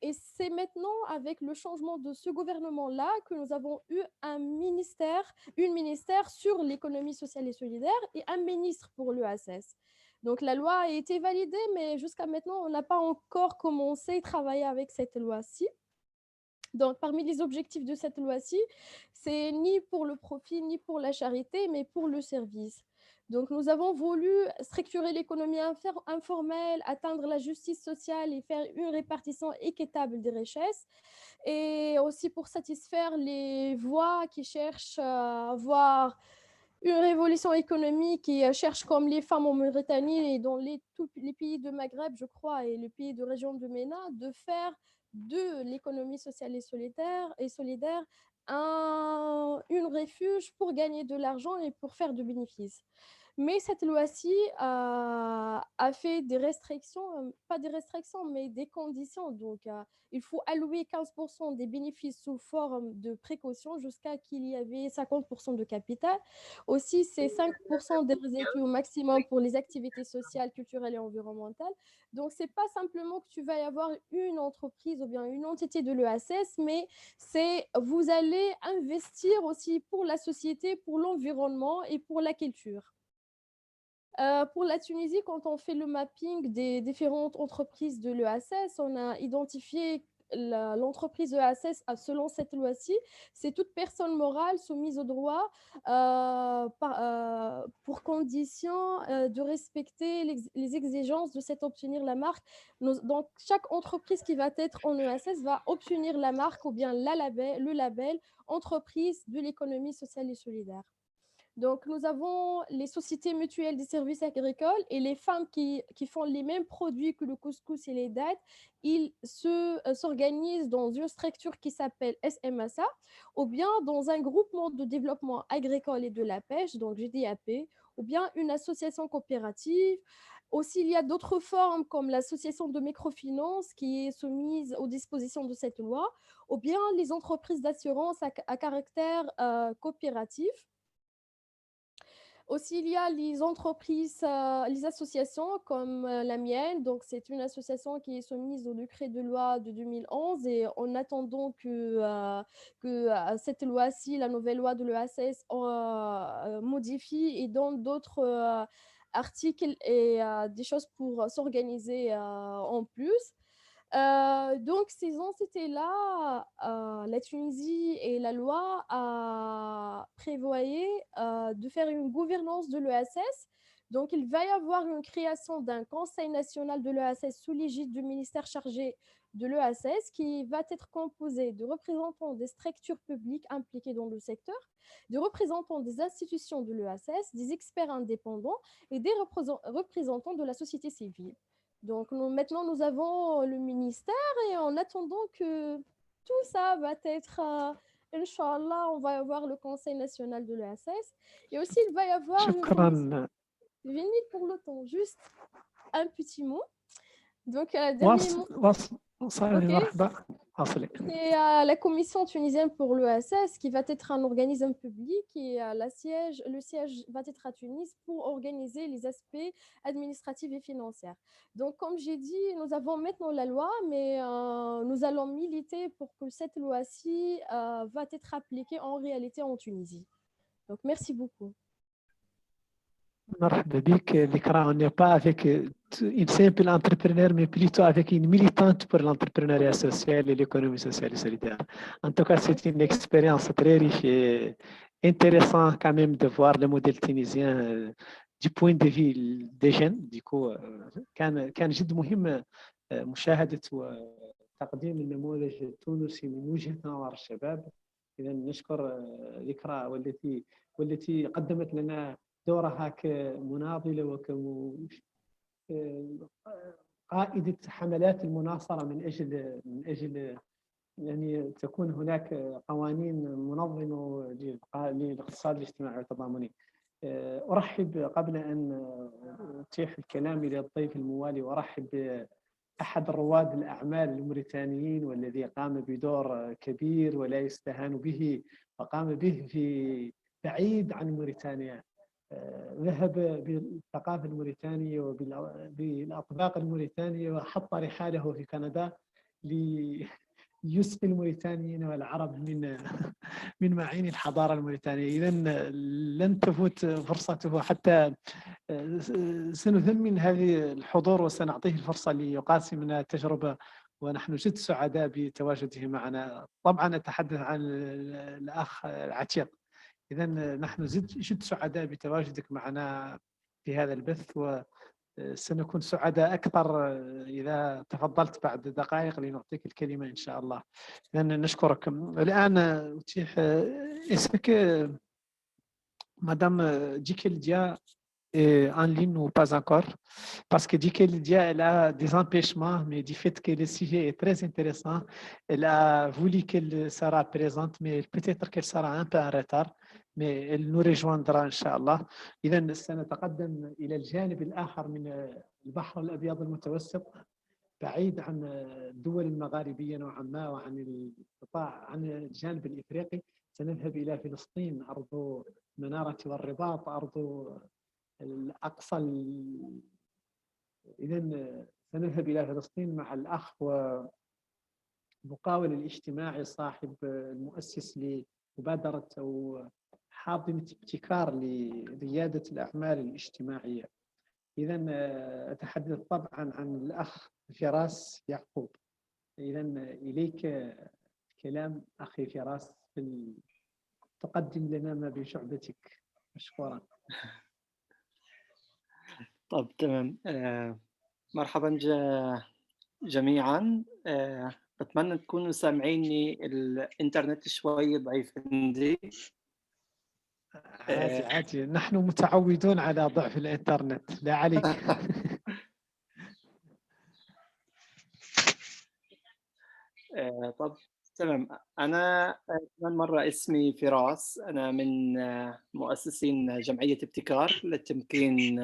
Et c'est maintenant, avec le changement de ce gouvernement-là, que nous avons eu un ministère sur l'économie sociale et solidaire et un ministre pour l'ESS. Donc, la loi a été validée, mais jusqu'à maintenant, on n'a pas encore commencé à travailler avec cette loi-ci. Donc, parmi les objectifs de cette loi-ci, c'est ni pour le profit, ni pour la charité, mais pour le service. Donc, nous avons voulu structurer l'économie informelle, atteindre la justice sociale et faire une répartition équitable des richesses. Et aussi pour satisfaire les voix qui cherchent à avoir une révolution économique, qui cherche, comme les femmes en Mauritanie et dans tous les pays de Maghreb, je crois, et les pays de région de MENA, de faire de l'économie sociale et solidaire une refuge pour gagner de l'argent et pour faire de bénéfices. Mais cette loi-ci a fait des restrictions, pas des restrictions, mais des conditions. Donc, il faut allouer 15% des bénéfices sous forme de précaution jusqu'à qu'il y avait 50% de capital. Aussi, c'est 5% des résidus au maximum pour les activités sociales, culturelles et environnementales. Donc, ce n'est pas simplement que tu vas y avoir une entreprise ou bien une entité de l'ESS, mais vous allez investir aussi pour la société, pour l'environnement et pour la culture. Pour la Tunisie, quand on fait le mapping des différentes entreprises de l'ESS, on a identifié l'entreprise ESS selon cette loi-ci, c'est toute personne morale soumise au droit pour condition de respecter les exigences de cette obtenir la marque. Donc, chaque entreprise qui va être en ESS va obtenir la marque ou bien le label entreprise de l'économie sociale et solidaire. Donc, nous avons les sociétés mutuelles des services agricoles et les femmes qui font les mêmes produits que le couscous et les dattes. Ils s'organisent dans une structure qui s'appelle SMSA ou bien dans un groupement de développement agricole et de la pêche, donc GDAP, ou bien une association coopérative. Aussi, il y a d'autres formes comme l'association de microfinance qui est soumise aux dispositions de cette loi, ou bien les entreprises d'assurance à caractère coopératif. Aussi, il y a les entreprises, les associations comme la mienne. Donc, c'est une association qui est soumise au décret de loi de 2011 et en attendant que cette loi-ci, la nouvelle loi de l'EASS, modifie et donne d'autres articles et des choses pour s'organiser en plus. Donc, ces entités-là, la Tunisie et la loi prévoyaient de faire une gouvernance de l'EASS. Donc, il va y avoir une création d'un conseil national de l'EASS sous l'égide du ministère chargé de l'EASS qui va être composé de représentants des structures publiques impliquées dans le secteur, de représentants des institutions de l'EASS, des experts indépendants et des représentants de la société civile. Donc maintenant, nous avons le ministère et en attendant que tout ça va être, Inch'Allah, on va avoir le Conseil national de l'EASS et aussi il va y avoir une commission. شكرا. Venez pour le temps, juste un petit mot. Donc, dernier mot. صار مرحبا. واصلي. C'est la Commission tunisienne pour l'EASS qui va être un organisme public et le siège va être à Tunis pour organiser les aspects administratifs et financiers. Donc, comme j'ai dit, nous avons maintenant la loi, mais nous allons militer pour que cette loi-ci va être appliquée en réalité en Tunisie. Donc, merci beaucoup. مرحبا بك ذكرى. On n'est pas avec une simple entrepreneur, mais plutôt avec une militante pour l'entrepreneuriat social et l'économie sociale et solidaire. En tout cas, c'est une expérience très riche et intéressant quand même de voir le modèle tunisien du point de vue des jeunes. Du coup, كان جد مهم مشاهدة وتقديم النموذج التونسي من وجهة نظر الشباب. إذا نشكر ذكرى والتي قدمت لنا دورها كمناضلة وكقائدة حملات المناصرة من أجل يعني تكون هناك قوانين منظمة للاقتصاد الاجتماعي والتضامني. أرحب قبل أن أتيح الكلام للضيف الموالي وأرحب بأحد رواد الأعمال الموريتانيين والذي قام بدور كبير ولا يستهان به وقام به في بعيد عن موريتانيا. ذهب بالثقافة الموريتانية وبالأطباق الموريتانية وحط رحاله في كندا ليسقي الموريتانيين والعرب من معين الحضارة الموريتانية. إذن لن تفوت فرصته حتى سنثمن هذه الحضور وسنعطيه الفرصة ليقاسمنا تجربة، ونحن جد سعداء بتواجده معنا. طبعا أتحدث عن الأخ عتيق. إذا نحن جد سعداء بتواجدك معنا في هذا البث، وسنكون سعداء أكثر إذا تفضلت بعد دقائق لنعطيك الكلمة إن شاء الله. إذا نشكرك. الآن أتيح اسمك مدام Djikel Dia en ligne ou pas encore, parce que Djikel Dia, elle a des empêchements, mais du fait que le sujet est très intéressant, elle a voulu qu'elle sera présente, mais peut-être qu'elle sera un peu en retard, mais elle nous rejoindra إن شاء الله. إذا سنتقدم إلى الجانب الآخر من البحر الأبيض المتوسط، بعيد عن الدول المغاربية نوعا ما وعن القطاع، عن الجانب الإفريقي. سنذهب إلى فلسطين، أرض المنارة والرباط، أرض الأقصى. إذن سنذهب إلى فلسطين مع الأخ ومقاول الاجتماعي صاحب المؤسس لمبادرة أو حاضنة ابتكار لريادة الأعمال الاجتماعية. إذن أتحدث طبعا عن الأخ فراس يعقوب. إذن إليك الكلام أخي فراس، تقدم لنا ما بشعبتك. مشكورا. طب تمام. مرحبا جميعا. بتمنى تكونوا سامعيني، الانترنت شوي ضعيف عندي. عادي نحن متعودون على ضعف الانترنت، لا عليك. طب تمام. أنا كمان مرة اسمي فراس، أنا من مؤسسين جمعية ابتكار للتمكين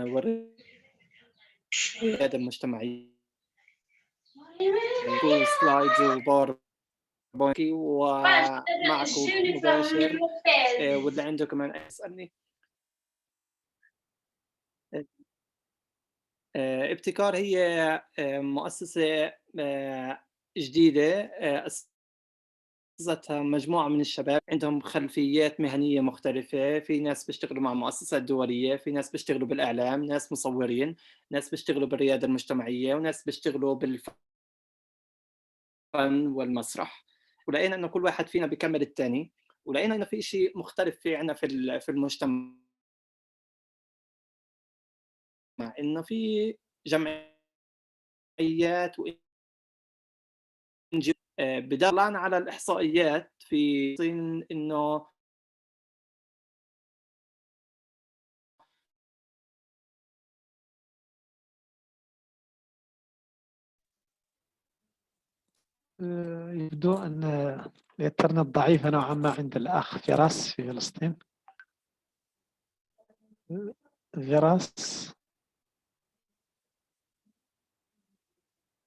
الريادة المجتمعية، سلايدز وباوربوينت ومعكم مباشر. واللي عنده كمان يسألني. ابتكار هي مؤسسة جديدة أسستها مجموعة من الشباب عندهم خلفيات مهنية مختلفة. في ناس بيشتغلوا مع مؤسسات دولية، في ناس بيشتغلوا بالإعلام، ناس مصورين، ناس بيشتغلوا بالريادة المجتمعية، وناس بيشتغلوا بالفن والمسرح. ولقينا إنه كل واحد فينا بيكمل الثاني، ولقينا إنه في شيء مختلف في عنا في المجتمع، إنه في جمعيات طلعنا على الإحصائيات في الصين إنه يبدو أن الإنترنت ضعيفة نوعا ما عند الأخ فراس في فلسطين. فراس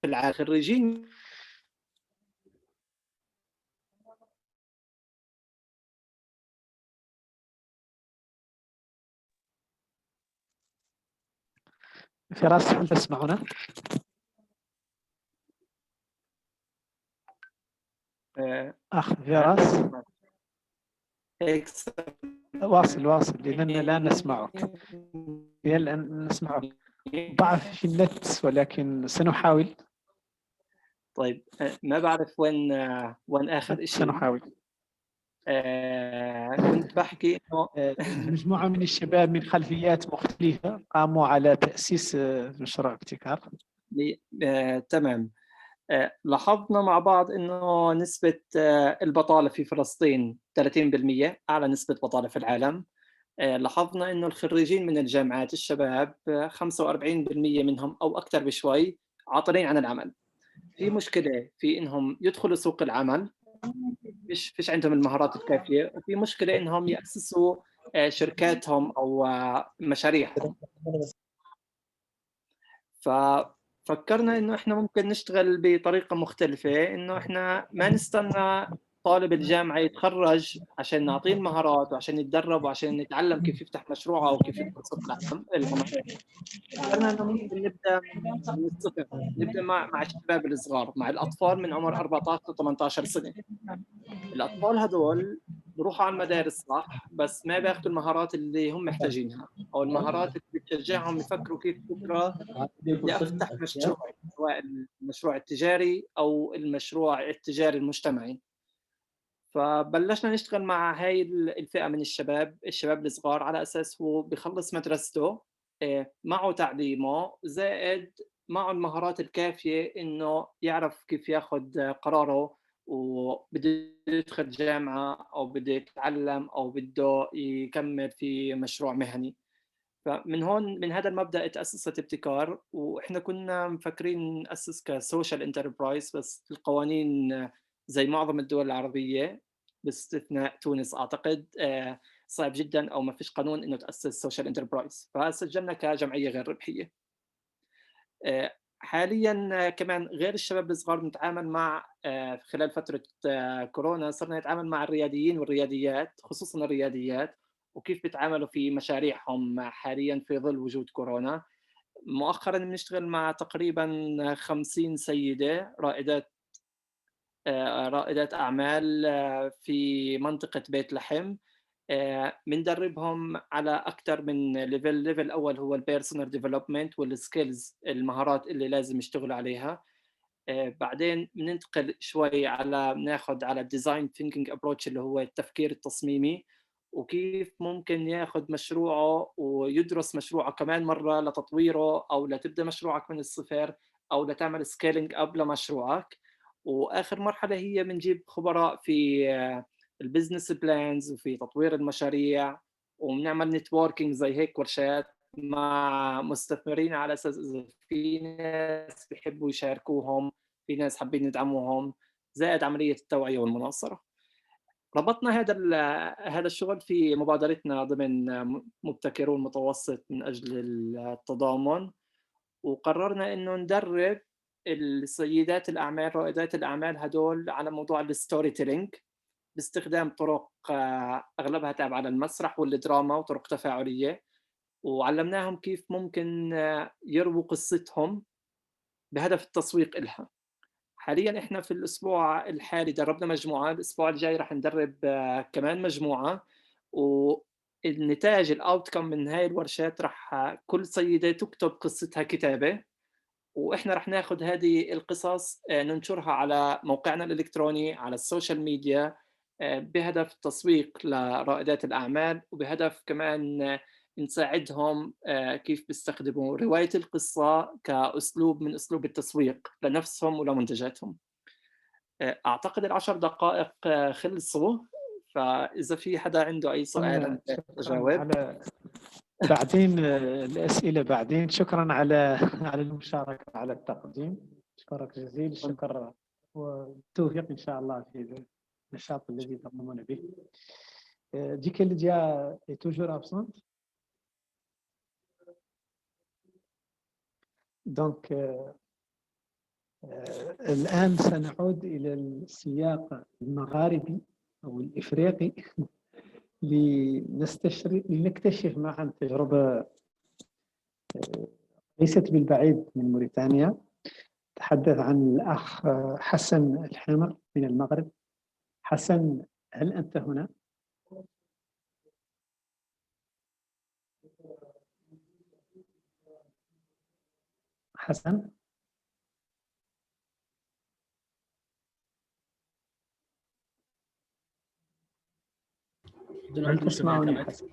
في العالم خريجين فراس، هل تسمعنا؟ أخ فراس هيك واصل لأننا لا نسمعك. الآن نسمعك، ضعف في النت ولكن سنحاول. طيب ما بعرف وين آخر شيء. سنحاول. كنت بحكي إنه مجموعة من الشباب من خلفيات مختلفة قاموا على تأسيس مشروع ابتكار. تمام. لاحظنا مع بعض إنه نسبة البطالة في فلسطين 30%، أعلى نسبة بطالة في العالم. لاحظنا إنه الخريجين من الجامعات الشباب 45% منهم أو أكثر بشوي عاطلين عن العمل. في مشكلة في إنهم يدخلوا سوق العمل، فيش عندهم المهارات الكافية، وفي مشكلة إنهم يأسسوا شركاتهم أو مشاريعهم. ففكرنا إنه إحنا ممكن نشتغل بطريقة مختلفة، إنه إحنا ما نستنى طالب الجامعة يتخرج عشان نعطيه المهارات وعشان يتدرب وعشان يتعلم كيف يفتح مشروعه أو كيف يدخل سوق العمل. فكرنا إنه ممكن نبدأ من الصفر، نبدأ مع الشباب الصغار، مع الأطفال من عمر 14 ل 18 سنة. الأطفال هدول بروحوا على المدارس صح، بس ما بياخذوا المهارات اللي هم محتاجينها، أو المهارات اللي بتشجعهم يفكروا كيف بكرة بدي أفتح مشروع، سواء المشروع التجاري أو المشروع التجاري المجتمعي. فبلشنا نشتغل مع هاي الفئة من الشباب الصغار، على أساس هو بخلص مدرسته معه تعليمه، زائد معه المهارات الكافية إنه يعرف كيف ياخذ قراره، وبده يدخل جامعة أو بده يتعلم أو بده يكمل في مشروع مهني. فمن هون من هذا المبدأ تأسست ابتكار، وإحنا كنا مفكرين نأسس كسوشيال انتربرايز، بس القوانين زي معظم الدول العربية باستثناء تونس أعتقد صعب جدا أو ما فيش قانون إنه تأسس سوشيال انتربرايز، فسجلنا كجمعية غير ربحية. حاليا كمان غير الشباب الصغار نتعامل مع خلال فترة كورونا صرنا نتعامل مع الرياديين والرياديات، خصوصا الرياديات، وكيف بيتعاملوا في مشاريعهم حاليا في ظل وجود كورونا. مؤخرا بنشتغل مع تقريبا 50 سيدة رائدات أعمال في منطقة بيت لحم. بندربهم على أكثر من ليفل أول هو البيرسونال ديفلوبمنت والسكيلز، المهارات اللي لازم يشتغلوا عليها. بعدين بننتقل شوي بناخذ على الديزاين ثينكينج ابروتش اللي هو التفكير التصميمي، وكيف ممكن ياخذ مشروعه ويدرس مشروعه كمان مرة لتطويره، أو لتبدأ مشروعك من الصفر، أو لتعمل سكيلينج أب لمشروعك. وآخر مرحلة هي بنجيب خبراء في البزنس بلانز وفي تطوير المشاريع، وبنعمل نتوركينج زي هيك ورشات مع مستثمرين، على اساس اذا في ناس بيحبوا يشاركوهم، في ناس حابين ندعموهم، زائد عمليه التوعيه والمناصره. ربطنا هذا الشغل في مبادرتنا ضمن مبتكرون متوسط من اجل التضامن، وقررنا إنه ندرب السيدات الأعمال رائدات الأعمال هدول على موضوع الستوري تيلينج باستخدام طرق أغلبها تابعة للمسرح والدراما وطرق تفاعلية، وعلمناهم كيف ممكن يرووا قصتهم بهدف التسويق إلها. حاليا إحنا في الأسبوع الحالي دربنا مجموعة، الأسبوع الجاي رح ندرب كمان مجموعة، والنتاج الأوتكم من هاي الورشات رح كل سيدة تكتب قصتها كتابة، وإحنا رح ناخد هذه القصص ننشرها على موقعنا الإلكتروني على السوشيال ميديا بهدف التسويق لرائدات الأعمال، وبهدف كمان نساعدهم كيف بيستخدموا رواية القصة كأسلوب من أسلوب التسويق لنفسهم ولمنتجاتهم. أعتقد ال10 دقائق خلصوا، فإذا في حدا عنده أي سؤال أجاوب. على بعدين الأسئلة بعدين. شكرا على المشاركة، على التقديم. أشكرك جزيل الشكر والتوفيق إن شاء الله في النشاط الذي تقومون به. ديك اللي جاء توجور أبسنت. دونك الآن سنعود إلى السياق المغاربي أو الإفريقي لنكتشف معا تجربة ليست بالبعيد من موريتانيا. تحدث عن الأخ حسن الحمر من المغرب. حسن، هل أنت هنا؟ حسن؟ هل تسمعني حسن؟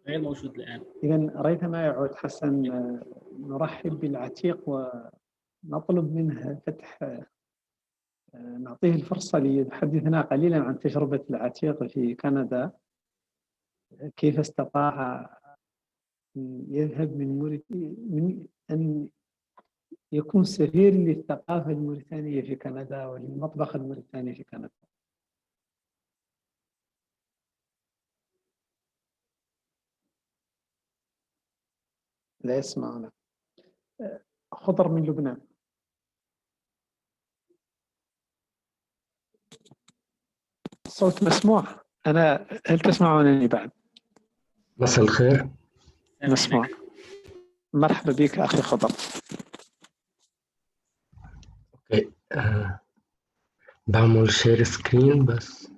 غير موجود الآن. إذا ريثما يعود حسن نرحب بالعتيق ونطلب منه فتح، نعطيه الفرصة ليحدثنا قليلا عن تجربة العتيق في كندا، كيف استطاع يذهب من أن يكون سفير للثقافة الموريتانية في كندا وللمطبخ الموريتاني في كندا. لا يسمعنا. خضر من لبنان. الصوت مسموع. هل تسمعونني بعد؟ مساء الخير. مسموع. مرحبا بك أخي خضر. اوكي، بعمل شير سكرين بس.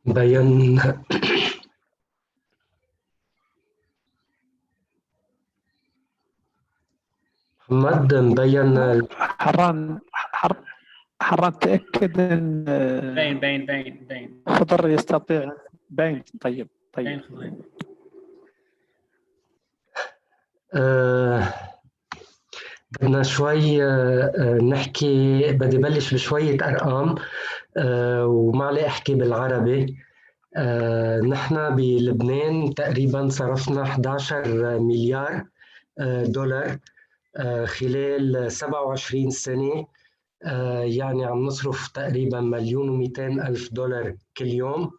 بين محمد مبين حران تأكد أن باين خضر يستطيع. باين. طيب بدنا شوي نحكي. بدي بلش بشوية أرقام وما علي أحكي بالعربي. نحن بلبنان تقريبا صرفنا 11 مليار دولار خلال 27 سنة. يعني عم نصرف تقريبا 1,200,000 دولار كل يوم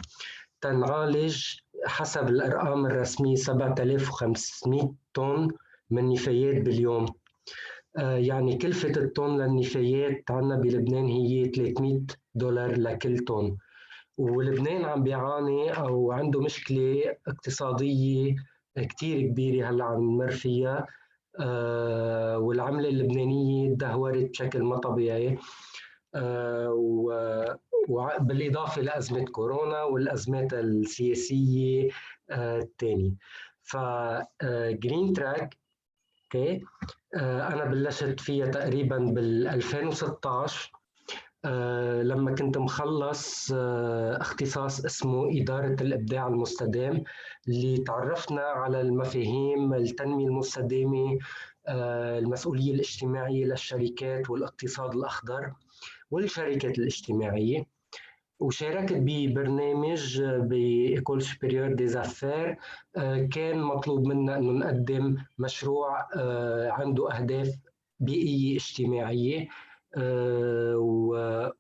تنعالج حسب الأرقام الرسمية 7,500 طن من نفايات باليوم. يعني كلفة الطن للنفايات عنا بلبنان هي 300 دولار لكل طن. ولبنان عم بيعاني أو عنده مشكلة اقتصادية كتير كبيرة هلا عم نمر فيها، والعملة اللبنانية تدهورت بشكل ما طبيعي، وبالإضافة لأزمة كورونا والأزمات السياسية الثانية. فجرين تراك اوكي أنا بلشت فيها تقريبا بال2016 لما كنت مخلص اختصاص اسمه إدارة الإبداع المستدام، اللي تعرفنا على المفاهيم التنمية المستدامة، المسؤولية الاجتماعية للشركات والاقتصاد الأخضر والشركات الاجتماعية. وشاركت ببرنامج بإيكول سوبريور دي زافير. كان مطلوب منا أنه نقدم مشروع عنده أهداف بيئية اجتماعية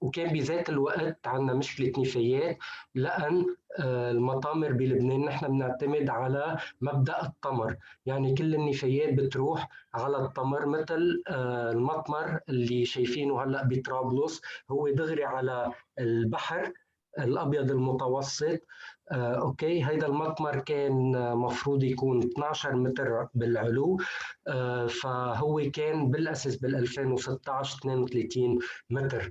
وكان بذات الوقت عندنا مشكلة نفايات، لأن المطامر بلبنان نحن بنعتمد على مبدأ التمر، يعني كل النفايات بتروح على التمر، مثل المطمر اللي شايفينه هلأ بطرابلس هو دغري على البحر الأبيض المتوسط. أوكي، هيدا المطمر كان مفروض يكون 12 متر بالعلو، فهو كان بالأساس بال 2016 32 متر.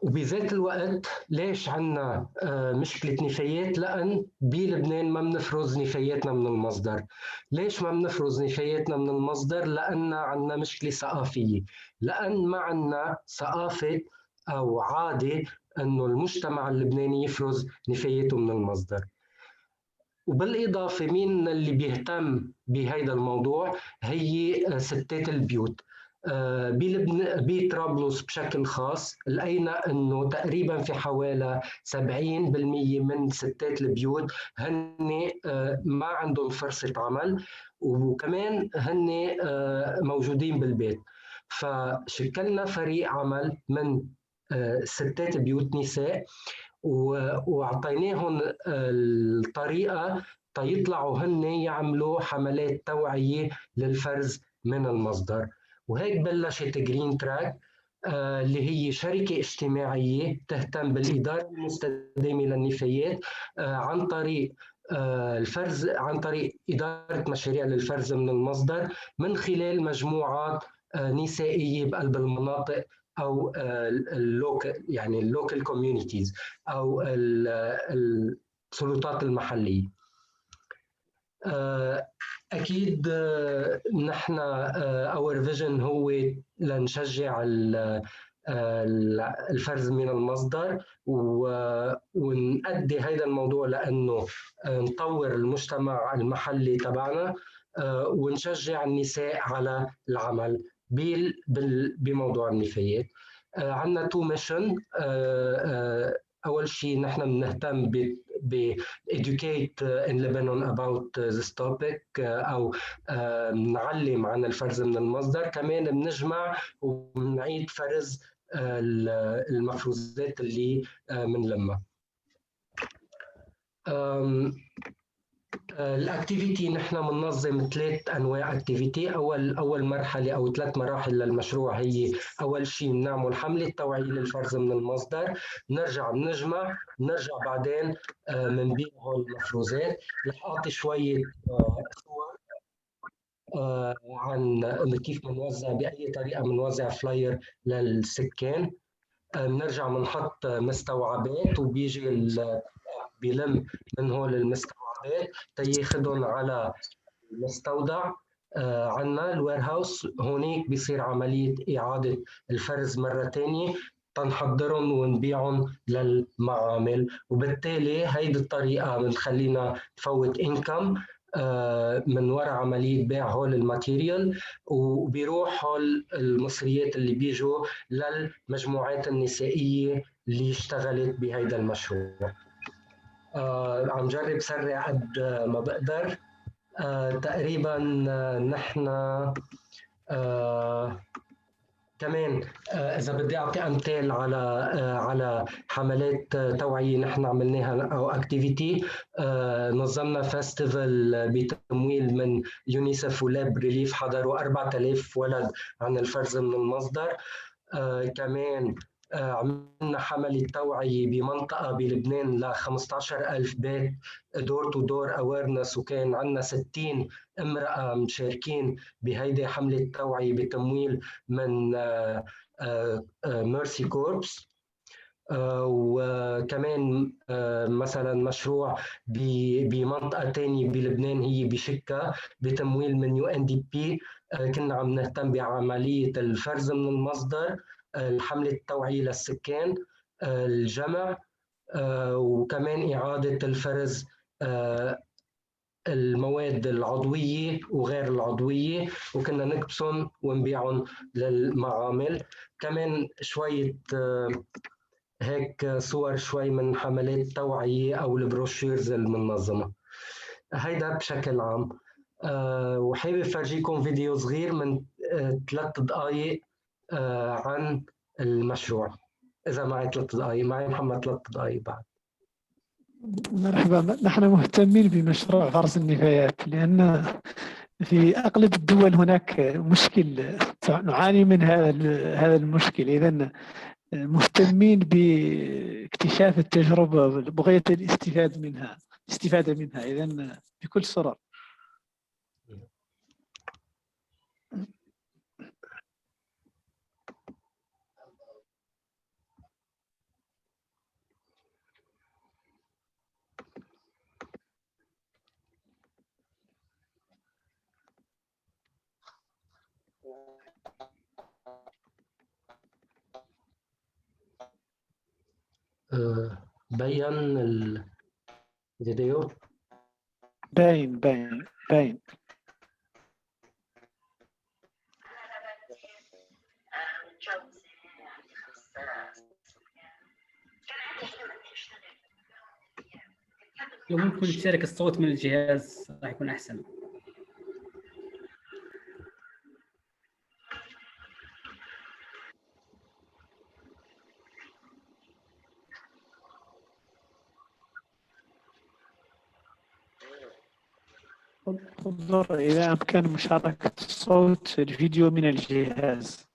وبذات الوقت ليش عندنا مشكلة نفايات؟ لأن بلبنان ما بنفرز نفاياتنا من المصدر. ليش ما بنفرز نفاياتنا من المصدر؟ لأن عندنا مشكلة ثقافية، لأن ما عندنا ثقافة أو عادة أنه المجتمع اللبناني يفرز نفاياته من المصدر. وبالإضافة مين اللي بيهتم بهذا الموضوع؟ هي ستات البيوت. بطرابلس بشكل خاص لقينا انه تقريبا في حوالي 70% من ستات البيوت هن ما عندهم فرصة عمل، وكمان هن موجودين بالبيت. فشكلنا فريق عمل من ستات بيوت نساء، واعطيناهم الطريقة تيطلعوا هن يعملوا حملات توعية للفرز من المصدر. وهيك بلشت جرين تراك اللي هي شركة اجتماعية تهتم بالإدارة المستدامة للنفايات عن طريق الفرز، عن طريق إدارة مشاريع للفرز من المصدر من خلال مجموعات نسائية بقلب المناطق أو يعني اللوكال كوميونيتيز أو السلطات المحلية. أكيد نحن our vision هو لنشجع الفرز من المصدر ونؤدي هذا الموضوع لأنه نطور المجتمع المحلي تبعنا ونشجع النساء على العمل بموضوع النفايات. عندنا تو ميشن. أول شيء نحن بنهتم educate in Lebanon about this topic أو نعلم عن الفرز من المصدر. كمان بنجمع وبنعيد فرز المفروزات اللي بنلمها. الاكتيفيتي نحن بننظم 3 انواع اكتيفيتي. اول مرحله او 3 مراحل للمشروع هي اول شيء بنعمل حمله توعيه للفرز من المصدر، نرجع بنجمع، نرجع بعدين بنبيع هول المفروزات. رح اعطي شويه صور عن كيف بنوزع، باي طريقه بنوزع فلاير للسكان. بنرجع بنحط مستوعبات وبيجي بيلم من هول المستوعبات تياخدهم على المستودع عنا الوير هاوس. هونيك بيصير عملية إعادة الفرز مرة تانية تنحضرهم ونبيعهم للمعامل، وبالتالي هيدي الطريقة بتخلينا نفوت إنكم من وراء عملية بيع هول الماتيريال، وبيروح هول المصريات اللي بيجوا للمجموعات النسائية اللي اشتغلت بهيدا المشروع. عم جرب سرع قد ما بقدر. تقريبا نحن كمان اذا بدي اعطي امثال على حملات توعيه نحن عملناها او اكتيفيتي. نظمنا فيستيفال بتمويل من يونيسف ولاب ريليف، حضروا 4000 ولد عن الفرز من المصدر. كمان عملنا حملة توعية بمنطقة بلبنان ل 15,000 بيت دور تو دور اويرنس، وكان عندنا 60 امرأة مشاركين بهيدي حملة توعية بتمويل من ميرسي كوربس. وكمان مثلا مشروع بمنطقة تانية بلبنان هي بشكا بتمويل من UNDP. كنا عم نهتم بعملية الفرز من المصدر، الحملة التوعية للسكان، الجمع، وكمان إعادة الفرز المواد العضوية وغير العضوية، وكنا نكبسهم ونبيعهم للمعامل. كمان شوية هيك صور شوي من حملات توعية أو البروشيرز المنظمة. هيدا بشكل عام. وحابب فرجيكم فيديو صغير من 3 دقائق عن المشروع. إذا معي 3 دقائق. معي محمد 3 دقائق بعد. مرحبا. نحن مهتمين بمشروع فرز النفايات لأن في أغلب الدول هناك مشكل نعاني من هذا المشكل. إذن مهتمين باكتشاف التجربة بغية الاستفادة منها إذن بكل سرعة. بين الفيديو. باين. لو ممكن تشارك الصوت من الجهاز راح يكون أحسن. انظر إذا أمكن مشاركة الصوت الفيديو من الجهاز.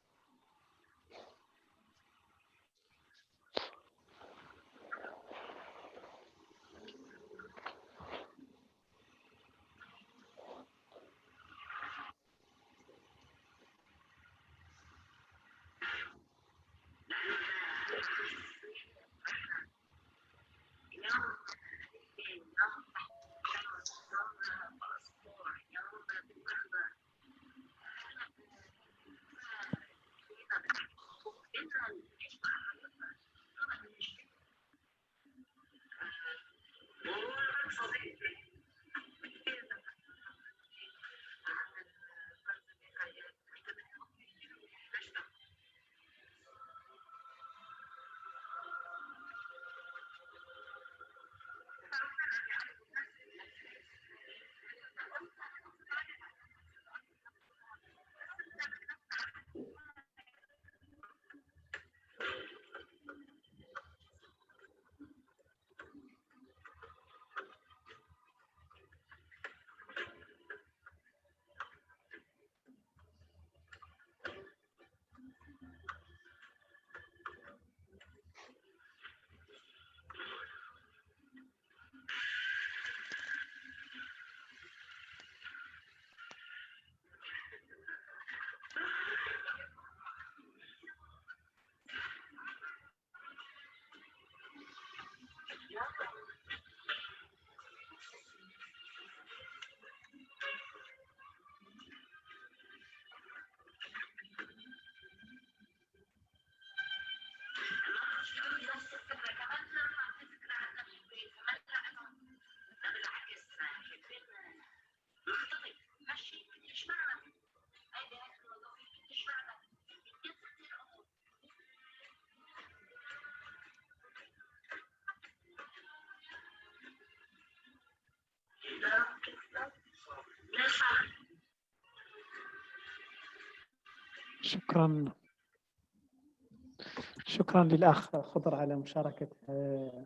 شكرا للأخ خضر على مشاركة.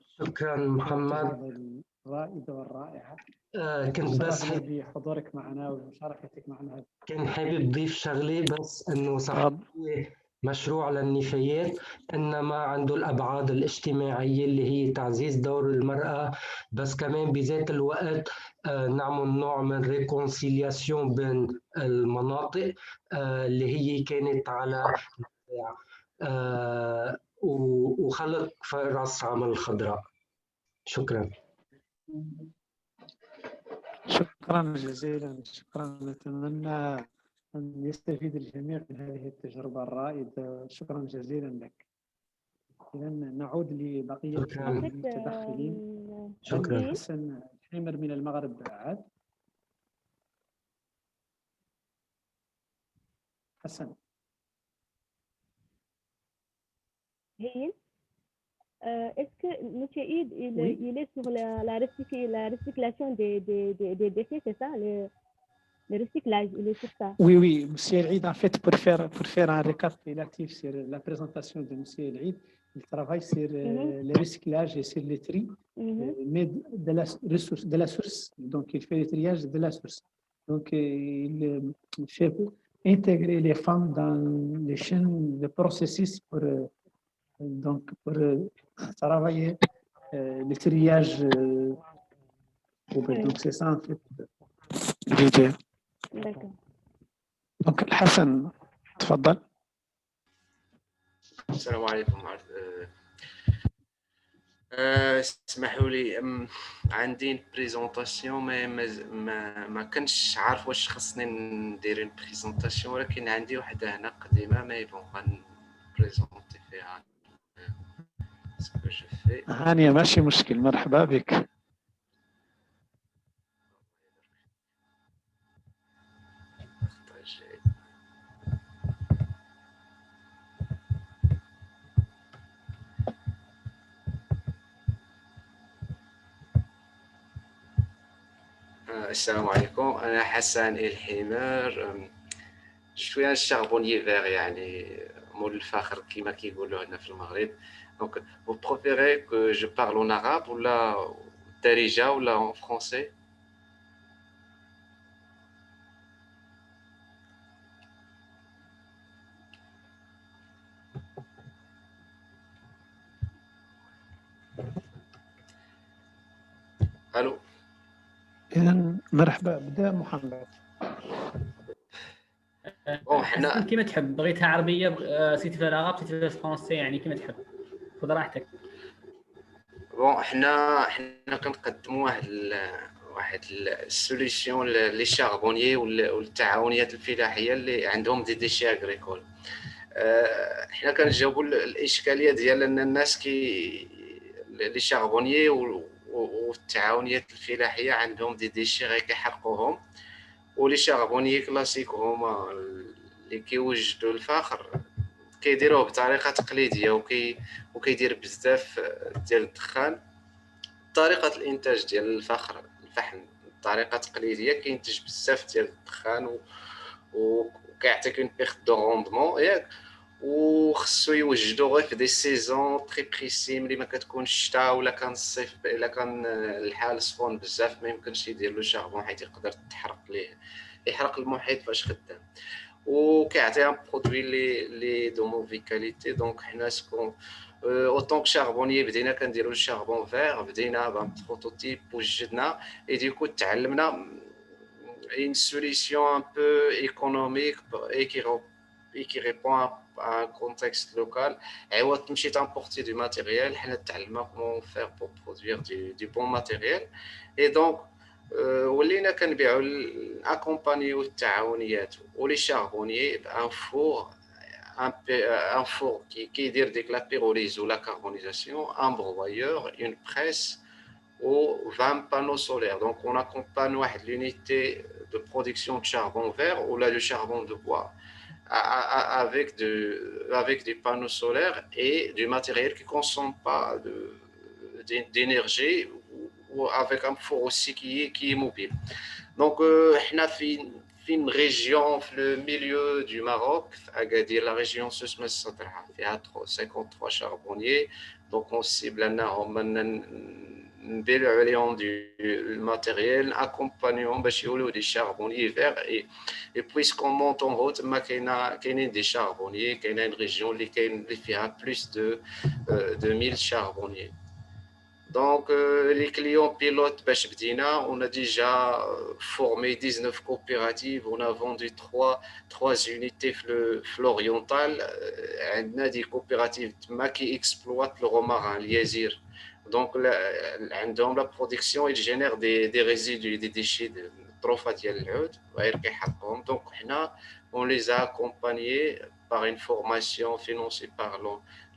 شكرا محمد. الرائدة والرائعة. كنت بس بحضورك معنا ومشاركتك معنا. كنت حابب أضيف شغلة بس إنه صح مشروع للنفايات إنما عنده الأبعاد الاجتماعية اللي هي تعزيز دور المرأة، بس كمان بذات الوقت نعمل نوع من ريكونسيلياسيون بين المناطق اللي هي كانت على وخلق فرص عمل خضراء. شكرا. شكرا جزيلا. شكرا. نتمنى أن يستفيد الجميع من هذه التجربة الرائدة. شكرا جزيلا لك. إذا نعود لبقية المتدخلين. شكرا. حسن حمر من المغرب عاد. حسن. Est-ce que Mouchaïd, il est sur la recyclation des déchets, c'est ça le recyclage, il est sur ça. Oui, oui, Monsieur El-Eid, en fait, pour faire un récapitulatif sur la présentation de Monsieur El-Eid, il travaille sur le recyclage et sur le tri, mais de la ressource, de la source. Donc, il fait le triage de la source. Donc, il fait intégrer les femmes dans les chaînes de processus pour travailler le triage. Donc, c'est ça, en fait, l'idée. D'accord. Donc, Hassan, تفضل. السلام عليكم. اسمحوا لي عندي بريزونطاسيون ما كنتش عارف واش خصني ندير بريزونطاسيون، ولكن عندي وحده هنا قديمه مي بون غنبريزونطي فيها سكو جو في. هانية ماشي مشكل، مرحبا بك. السلام عليكم، أنا حسن الحمار. شوية الشاربونيي فيغ، يعني مول الفخر كيما كيقولوا هنا في المغرب. دونك vous préférez que je parle en arabe ولا الدارجة ولا en français؟ الو. إذا مرحبا، بدا محمد. حنا كيما تحب، بغيتها عربيه سيتي في العرب سيتي في الفرنسي، يعني كيما تحب، خذ راحتك. بون حنا كنقدموا واحد السوليسيون لي شاربونيي والتعاونيات الفلاحيه اللي عندهم دي ديشي اغريكول. حنا كنجاوبوا الاشكاليه ديال ان الناس لي شاربونيي والتعاونيات الفلاحيه عندهم دي ديشي غير كيحرقوهم، ولي شاربونيي كلاسيك هما اللي كيوجدوا الفخر كيديروه بطريقه تقليديه وكيدير بزاف ديال الدخان. طريقه الانتاج ديال الفحم بطريقه تقليديه كينتج بزاف ديال الدخان وكيعطيك اون بيرت دو روندمون ياك، وخصو يوجدوا غير في دي سيزون تري بريسي، ملي ما كتكونش الشتاء ولا كان الصيف، الا كان الحال سخون بزاف ما يمكنش يدير له شاربون حيت يقدر يحرق المحيط فاش خدام، وكيعطي ان برودوي لي دو موفي كاليتي. دونك حنا سكون اوطون شاربونيي بدينا كنديروا الشاربون فير، بدينا بان بروتوتيب وجدنا اي ديكو تعلمنا une solution un peu économique et qui répond à un contexte local. عوض تمشي تامبورتي دو ماتيريال، حنا تعلمنا comment faire pour produire du bon matériel. et donc ولينا كنبيعوا الاكومبانيو التعاونيات ولي شاربونيي بان فور un four qui يدير ديك لا بيروليز ولا كاربونيزاسيون، un broyeur, une presse ou 20 panneaux solaires. Donc on accompagne l'unité de production de charbon vert ou là de charbon de bois avec des panneaux solaires et du matériel qui ne consomme pas d'énergie, ou avec un four aussi qui est mobile. Donc on a fait une région dans le milieu du Maroc, Agadir, la région Souss Satraha, il y a 53 charbonniers. Donc on cible نبيعوا عليهم du matériel, accompagnons باش يولوا des charbonniers verts. et puisqu'on monte en haut تما كاينين des charbonniers، كاينين région اللي فيها plus de 1000 charbonniers. Donc les clients pilotes باش بدينا، on a déjà formé 19 coopératives, on a vendu 3 unités في l'oriental. عندنا des coopératives تما qui exploitent le romarin, اليازير. Donc عندهم la production, ils génèrent des résidus, des déchets de الطروفه ديال العود غير كيحرقوهم. Donc حنا on les a accompagnés par une formation financée par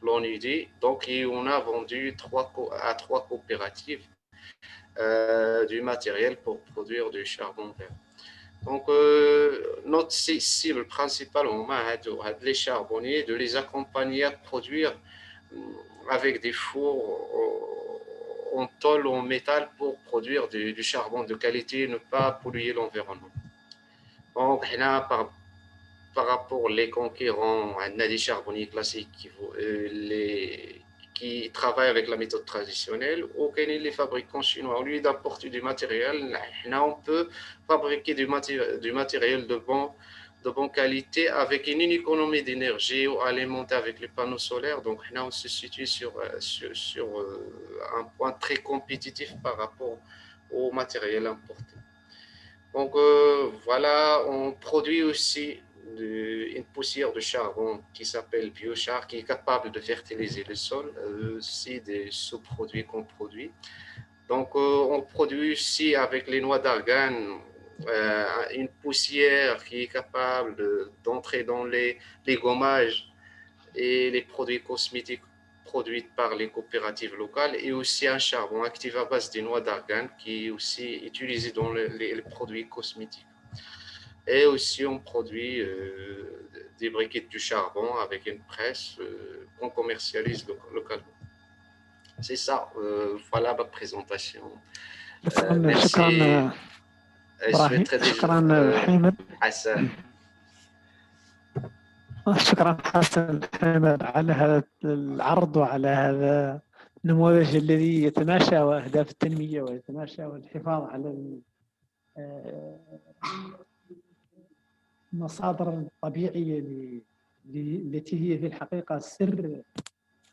l'ONUD. Donc on a vendu à 3 coopératives du matériel pour produire du charbon vert. Donc notre cible principale les charbonniers, de les accompagner à produire avec des fours en tôle ou en métal pour produire du charbon de qualité et ne pas polluer l'environnement. Donc, par rapport aux concurrents, on a des charbonniers classiques qui travaillent avec la méthode traditionnelle, ou les fabricants chinois. Au lieu d'apporter du matériel, on peut fabriquer du matériel de bonne qualité avec une économie d'énergie ou alimenter avec les panneaux solaires. Donc, on se situe sur un point très compétitif par rapport au matériel importé. Donc, voilà, on produit aussi une poussière de charbon qui s'appelle biochar, qui est capable de fertiliser le sol. C'est des sous-produits qu'on produit. Donc, on produit aussi avec les noix d'argan une poussière qui est capable d'entrer dans les gommages et les produits cosmétiques produits par les coopératives locales, et aussi un charbon actif à base des noix d'argan qui est aussi utilisé dans les produits cosmétiques. Et aussi, on produit des briquettes du charbon avec une presse qu'on commercialise localement. C'est ça, voilà ma présentation. Merci. شكرا إبراهيم. شكرا حامد. حسن. شكرا حسن حامد على هذا العرض وعلى هذا النموذج الذي يتماشى مع أهداف التنمية ويتماشى مع الحفاظ على المصادر الطبيعية التي هي في الحقيقة سر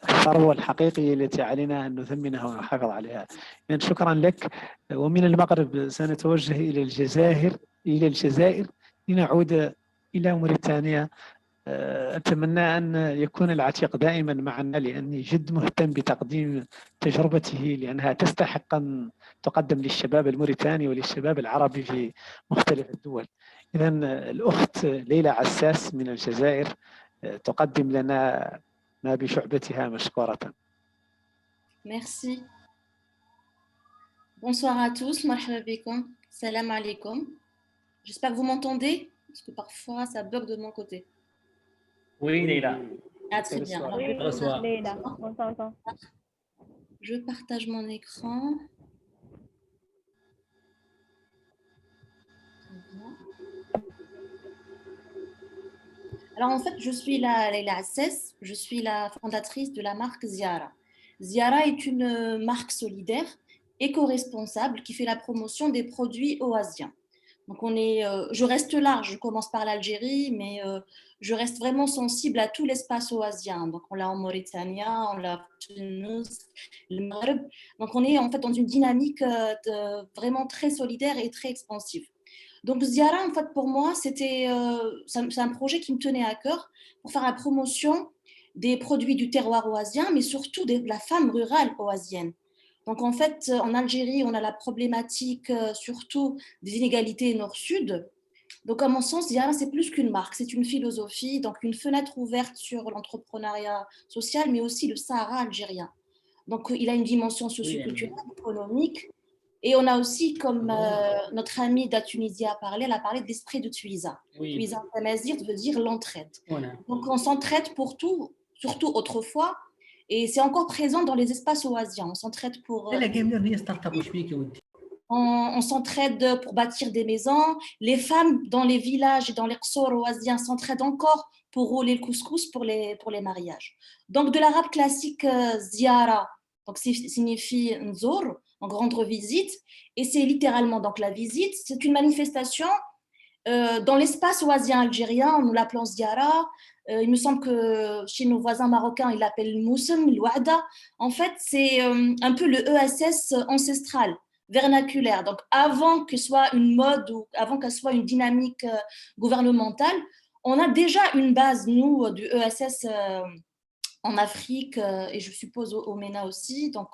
الثروة الحقيقية التي علينا أن نثمنها ونحافظ عليها. يعني شكرا لك. ومن المغرب سنتوجه إلى الجزائر لنعود إلى موريتانيا. أتمنى أن يكون العتيق دائما معنا، لأني جد مهتم بتقديم تجربته، لأنها تستحق أن تقدم للشباب الموريتاني وللشباب العربي في مختلف الدول. إذا الأخت ليلى عساس من الجزائر تقدم لنا ما بشعبتها مشكورة. Merci. Bonsoir à tous, marhaba bikoum, salam alaikum. J'espère que vous m'entendez, parce que parfois ça bug de mon côté. Oui, Leila. Ah, très bien. Alors, Oui, Bonsoir. Leila, on t'entend. je partage mon écran. Très bien. Alors en fait, je suis Leila Assès, je suis la fondatrice de la marque Ziara. Ziara est une marque solidaire, éco-responsable, qui fait la promotion des produits oasiens. Donc je reste large, je commence par l'Algérie, mais je reste vraiment sensible à tout l'espace oasien. Donc on l'a en Mauritanie, on l'a en Tunis, le Maghreb. Donc on est en fait dans une dynamique vraiment très solidaire et très expansive. Donc Ziara, en fait, pour moi, c'est un projet qui me tenait à cœur pour faire la promotion des produits du terroir oasien, mais surtout de la femme rurale oasienne. Donc en fait, en Algérie, on a la problématique surtout des inégalités nord-sud. Donc à mon sens, Ziara, c'est plus qu'une marque, c'est une philosophie, donc une fenêtre ouverte sur l'entrepreneuriat social, mais aussi le Sahara algérien. Donc il a une dimension socioculturelle, économique. Et on a aussi, comme notre amie de la Tunisie a parlé, elle a parlé d'esprit de Tuisa. Oui. Tuisa en tamazight veut dire l'entraide. Voilà. Donc on s'entraide pour tout, surtout autrefois, et c'est encore présent dans les espaces oasiens. On s'entraide pour... On s'entraide pour bâtir des maisons. Les femmes dans les villages et dans les qsor oasiens s'entraident encore pour rouler le couscous pour les mariages. Donc de l'arabe classique ziara, donc signifie nzour, en rendre visite, et c'est littéralement donc la visite. C'est une manifestation dans l'espace oasien algérien, nous l'appelons ziara. Il me semble que chez nos voisins marocains, ils l'appellent moussem, l'ouada. En fait, c'est un peu le ESS ancestral, vernaculaire. Donc, avant que ce soit une mode ou avant qu'elle soit une dynamique gouvernementale, on a déjà une base, nous, du ESS en Afrique et je suppose au MENA aussi. Donc,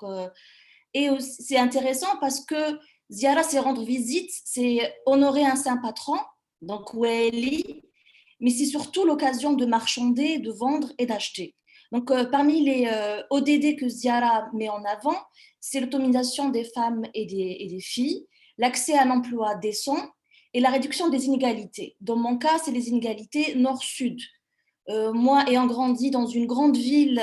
et c'est intéressant parce que Ziara, c'est rendre visite, c'est honorer un saint patron, donc Wali, mais c'est surtout l'occasion de marchander, de vendre et d'acheter. Donc, parmi les ODD que Ziara met en avant, c'est l'autonomisation des femmes et des filles, l'accès à un emploi décent et la réduction des inégalités. Dans mon cas, c'est les inégalités nord-sud. Moi, ayant grandi dans une grande ville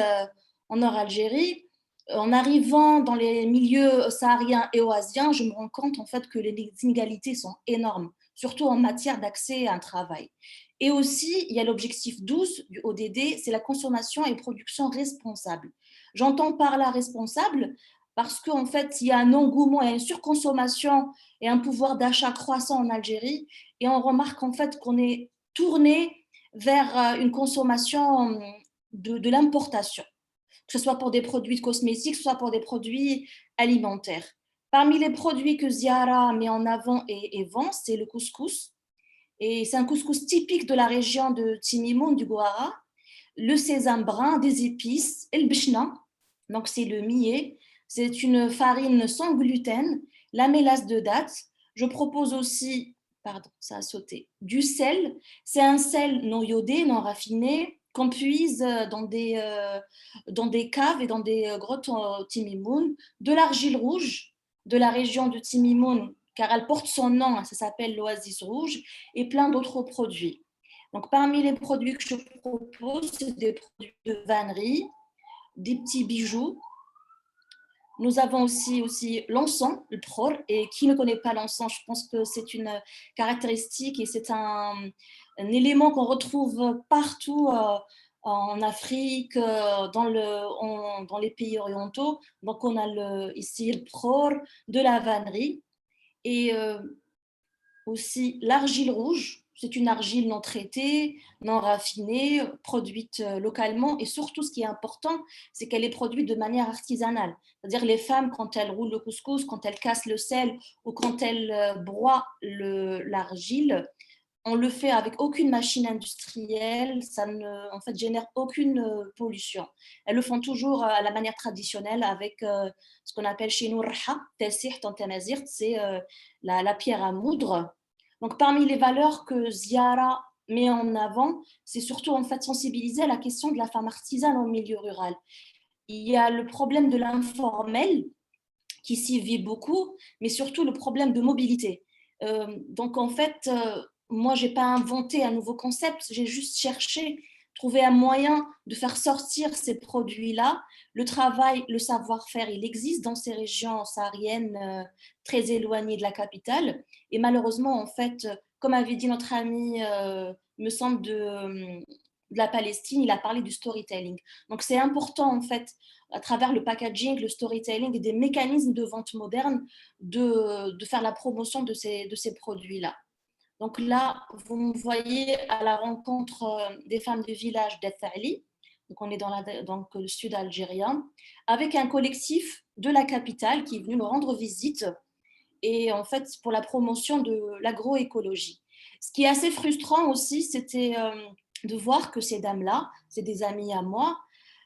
en Nord-Algérie, en arrivant dans les milieux sahariens et oasiens, je me rends compte en fait que les inégalités sont énormes, surtout en matière d'accès à un travail. Et aussi, il y a l'objectif 12 du ODD, c'est la consommation et production responsable. J'entends par là responsable parce qu'en fait, il y a un engouement et une surconsommation et un pouvoir d'achat croissant en Algérie. Et on remarque en fait qu'on est tourné vers une consommation de l'importation, que ce soit pour des produits cosmétiques, soit pour des produits alimentaires. Parmi les produits que Ziara met en avant et vend, c'est le couscous. Et c'est un couscous typique de la région de Timimoun, du Gohara, le sésame brun, des épices, et le bchna, donc c'est le millet. C'est une farine sans gluten, la mélasse de date. Je propose aussi, pardon, ça a sauté, du sel. C'est un sel non iodé, non raffiné, qu'on puise dans des caves et dans des grottes au Timimoun, de l'argile rouge de la région de Timimoun, car elle porte son nom, ça s'appelle l'oasis rouge, et plein d'autres produits. Donc, parmi les produits que je propose, c'est des produits de vannerie, des petits bijoux. Nous avons aussi l'encens, le pror, et qui ne connaît pas l'encens, je pense que c'est une caractéristique et c'est un élément qu'on retrouve partout en Afrique, dans les pays orientaux. Donc, on a ici le pror, de la vannerie et aussi l'argile rouge. C'est une argile non traitée, non raffinée, produite localement. Et surtout, ce qui est important, c'est qu'elle est produite de manière artisanale. C'est-à-dire les femmes, quand elles roulent le couscous, quand elles cassent le sel ou quand elles broient l'argile, on le fait avec aucune machine industrielle, ça ne en fait, génère aucune pollution. Elles le font toujours à la manière traditionnelle avec ce qu'on appelle chez nous rha, tessiht en tamazirt, c'est la pierre à moudre. Donc, parmi les valeurs que Ziara met en avant, c'est surtout en fait sensibiliser à la question de la femme artisane au milieu rural. Il y a le problème de l'informel qui s'y vit beaucoup, mais surtout le problème de mobilité. Donc, en fait, moi, je n'ai pas inventé un nouveau concept, j'ai juste cherché, trouvé un moyen de faire sortir ces produits-là. Le travail, le savoir-faire, il existe dans ces régions sahariennes très éloignées de la capitale. Et malheureusement, en fait, comme avait dit notre ami, me semble, de la Palestine, il a parlé du storytelling. Donc, c'est important, en fait, à travers le packaging, le storytelling et des mécanismes de vente moderne, de faire la promotion de ces produits-là. Donc là, vous me voyez à la rencontre des femmes du village d'Ethali, donc on est dans le sud algérien, avec un collectif de la capitale qui est venu me rendre visite, et en fait pour la promotion de l'agroécologie. Ce qui est assez frustrant aussi, c'était de voir que ces dames-là, c'est des amies à moi,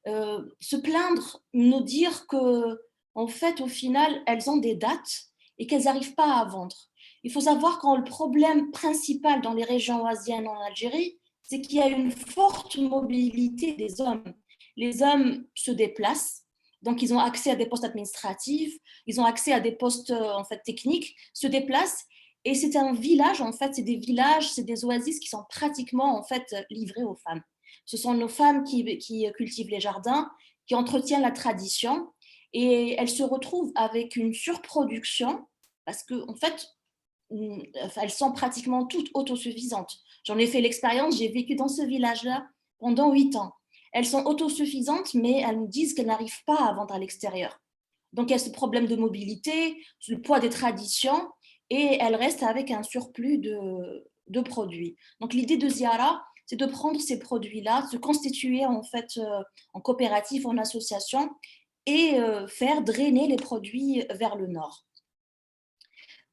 se plaindre, nous dire que, en fait, au final, elles ont des dates et qu'elles n'arrivent pas à vendre. Il faut savoir que le problème principal dans les régions oasiennes en Algérie, c'est qu'il y a une forte mobilité des hommes. Les hommes se déplacent, donc ils ont accès à des postes administratifs, ils ont accès à des postes en fait techniques, se déplacent. Et c'est un village, en fait, c'est des villages, c'est des oasis qui sont pratiquement en fait livrés aux femmes. Ce sont nos femmes qui cultivent les jardins, qui entretiennent la tradition, et elles se retrouvent avec une surproduction parce que en fait, elles sont pratiquement toutes autosuffisantes. J'en ai fait l'expérience, j'ai vécu dans ce village-là pendant 8 ans. Elles sont autosuffisantes, mais elles nous disent qu'elles n'arrivent pas à vendre à l'extérieur. Donc, il y a ce problème de mobilité, le poids des traditions, et elles restent avec un surplus de produits. Donc, l'idée de Ziara, c'est de prendre ces produits-là, de se constituer en fait en coopérative, en association, et faire drainer les produits vers le nord.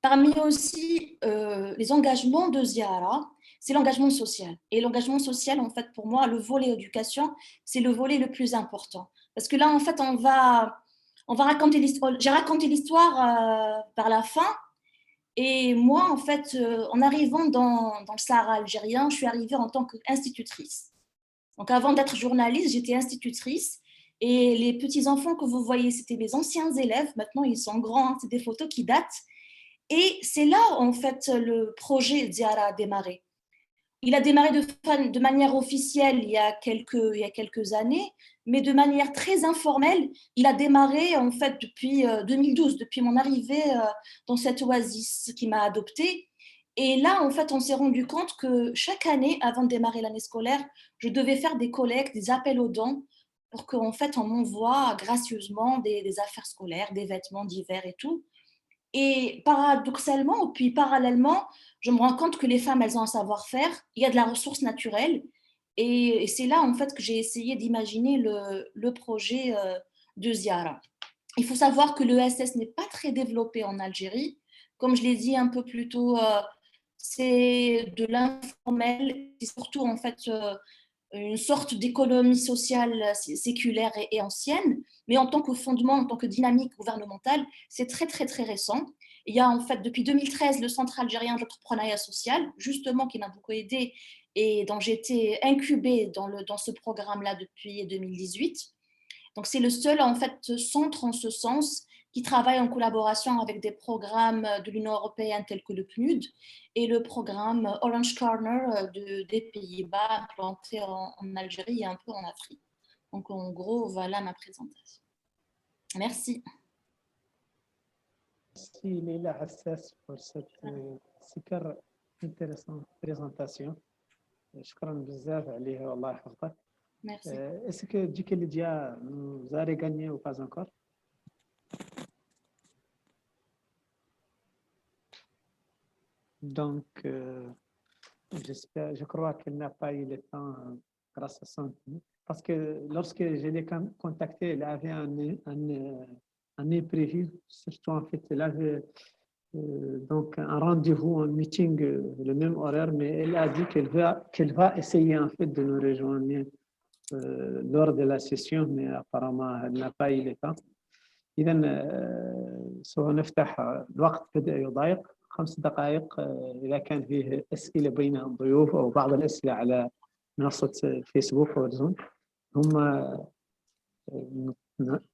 Parmi aussi les engagements de Ziara, c'est l'engagement social. Et l'engagement social, en fait, pour moi, le volet éducation, c'est le volet le plus important. Parce que là, en fait, on va raconter l'histoire. J'ai raconté l'histoire par la fin. Et moi, en fait, en arrivant dans le Sahara algérien, je suis arrivée en tant qu'institutrice. Donc, avant d'être journaliste, j'étais institutrice. Et les petits-enfants que vous voyez, c'était mes anciens élèves. Maintenant, ils sont grands. Hein, c'est des photos qui datent. Et c'est là, en fait, le projet Ziara a démarré. Il a démarré de manière officielle il y a quelques années, mais de manière très informelle. Il a démarré, en fait, depuis 2012, depuis mon arrivée dans cette oasis qui m'a adoptée. Et là, en fait, on s'est rendu compte que chaque année, avant de démarrer l'année scolaire, je devais faire des collectes, des appels aux dons pour qu'en fait, on m'envoie gracieusement des affaires scolaires, des vêtements d'hiver et tout. Et paradoxalement, puis parallèlement, je me rends compte que les femmes, elles ont un savoir-faire, il y a de la ressource naturelle. Et c'est là, en fait, que j'ai essayé d'imaginer le projet de Ziara. Il faut savoir que l'ESS n'est pas très développé en Algérie. Comme je l'ai dit un peu plus tôt, c'est de l'informel, c'est surtout en fait une sorte d'économie sociale séculaire et ancienne, mais en tant que fondement, en tant que dynamique gouvernementale, c'est très très très récent. Il y a en fait depuis 2013 le Centre algérien de l'entrepreneuriat social, justement qui m'a beaucoup aidée et dont j'ai été incubée dans ce programme-là depuis 2018. Donc c'est le seul en fait centre en ce sens qui travaille en collaboration avec des programmes de l'Union européenne tels que le PNUD et le programme Orange Corner des Pays-Bas implanté en Algérie et un peu en Afrique. Donc en gros, voilà ma présentation. Merci. Merci Leila Hassas pour cette super intéressante présentation. شكرا بزاف عليها والله يحفظك. Merci. Est-ce que Djiké Lydia nous a regagné ou pas encore? Donc, je crois qu'elle n'a pas eu le temps grâce à son temps. Parce que lorsque je l'ai contactée, elle avait un imprévu, surtout en fait, elle avait donc un rendez-vous, un meeting, le même horaire, mais elle a dit qu'elle va essayer en fait de nous rejoindre lors de la session, mais apparemment elle n'a pas eu le temps. إذا سوف نفتح الوقت بدأ يضايق 5 دقائق إذا كان فيه أسئلة بين الضيوف أو بعض الأسئلة على منصة فيسبوك أو زوم هم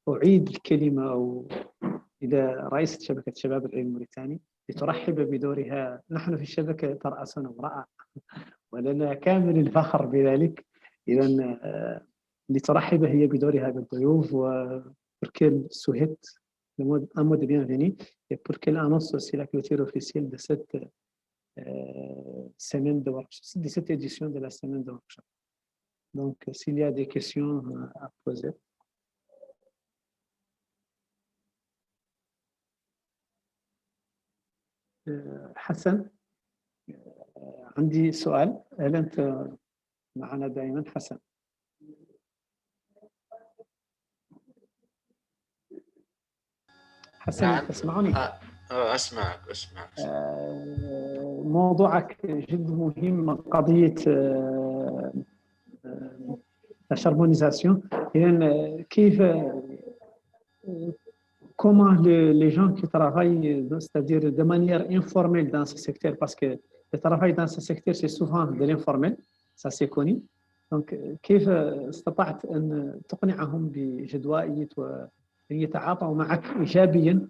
أعيد الكلمة أو إلى رئيسة شبكة شباب العلم الموريتاني لترحب بدورها. نحن في الشبكة ترأسنا امرأة ولنا كامل الفخر بذلك. إذا لترحب هي بدورها بالضيوف pour qu'elle souhaite un mot de bienvenue et pour qu'elle annonce aussi la clôture officielle de cette semaine de workshop, de cette édition de la semaine de workshop. Donc, s'il y a des questions à poser. حسن عندي سؤال. هل أنت معنا دائما حسن؟ حسن نعم. تسمعني؟ أسمعك. موضوعك جد مهم، قضية الشربونيزاسيون. إذن كيف comment les gens qui travaillent, c'est-à-dire de manière informelle dans ce secteur, parce que le travail dans ce secteur c'est souvent de l'informel, ça c'est connu. Donc كيف استطعت أن تقنعهم بجدوائية وأن يتعاطوا معك إيجابياً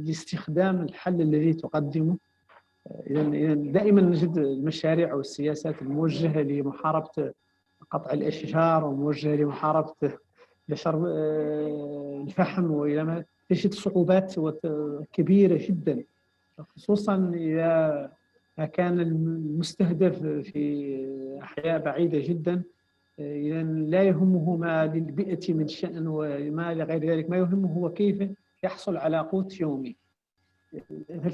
لاستخدام الحل الذي تقدمه؟ إذا دائما نجد المشاريع والسياسات الموجهة لمحاربة قطع الأشجار وموجهة لمحاربة شرب الفحم وإلى ما تجد صعوبات كبيرة جدا، خصوصا إذا كان المستهدف في أحياء بعيدة جدا. إذا لا يهمه ما للبيئة من شأن وما لغير ذلك، ما يهمه هو كيف يحصل على قوت يومي. هل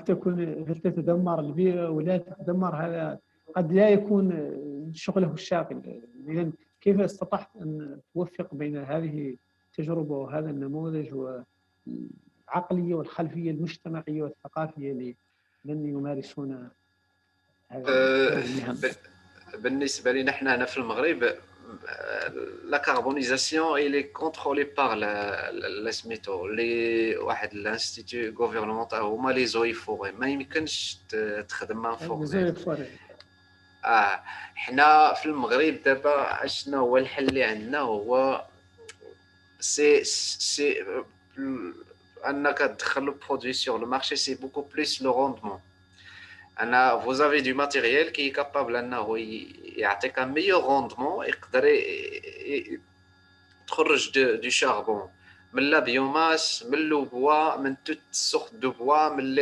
تتدمر البيئة ولا تتدمر، هذا قد لا يكون شغله الشاغل. إذا كيف استطعت أن توفق بين هذه التجربة وهذا النموذج والعقلية والخلفية المجتمعية والثقافية لمن يمارسون هذا المهام؟ بالنسبة لنا احنا هنا في المغرب la carbonisation elle est contrôlée par سميتو لي واحد الانستيتيو غوفرنمونتال هما لي زوي فوري، ما يمكنش تخدم مع فوق. حنا في المغرب دابا شنو هو الحل اللي عندنا؟ هو سي انك تدخل لو برودوي سور لو مارشي، سي بوكو بليس لو روندمون. انا vous avez du matériel qui est capable انه يعطيك un meilleur rendement، يقدر تخرج du charbon من لا بيوماس، من لو بوا، من توت سورت دو بوا، من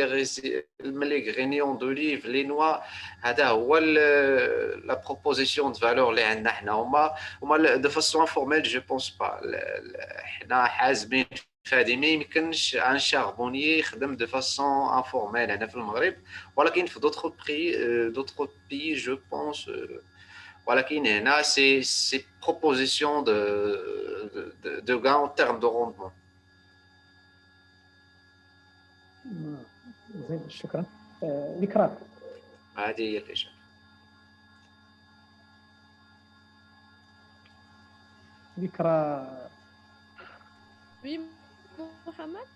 لي غرينيون دوليف، لي نوا. هذا هو لا بروبوزيسيون دو فالور اللي عندنا حنا. هما دو فاسون انفورميل جو بونس با حنا حازمين فهادي. ما يمكنش ان شاربونيي يخدم دو فاسون انفورميل هنا في المغرب، ولكن في دوطخ بي جو بونس. ولكن هنا سي بروبوزيسيون de gain en termes de rendement. زين شكرا. ذكرى هذه هي الإجابة. ذكرى Oui, Mohamed.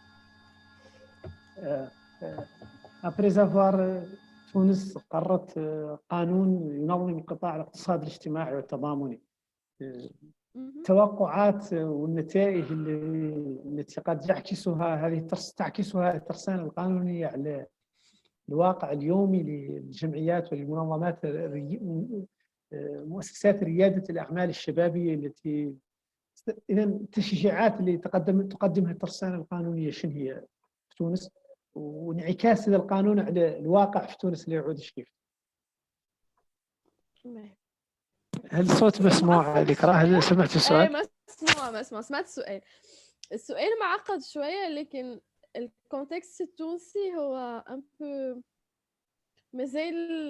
après avoir تونس قررت قانون ينظم قطاع الاقتصاد الاجتماعي والتضامني. التوقعات والنتائج التي قد تعكسها الترسانة القانونية على الواقع اليومي للجمعيات والمنظمات مؤسسات ريادة الأعمال الشبابية التي إذا التشجيعات اللي تقدمها الترسانة القانونية شنو هي في تونس، وانعكاس هذا القانون على الواقع في تونس اللي يعود كيف؟ هل الصوت مسموع ذكرى؟ هل سمعت السؤال؟ مسموع سمعت السؤال. السؤال معقد شوية، لكن الكونتكست التونسي هو ان بو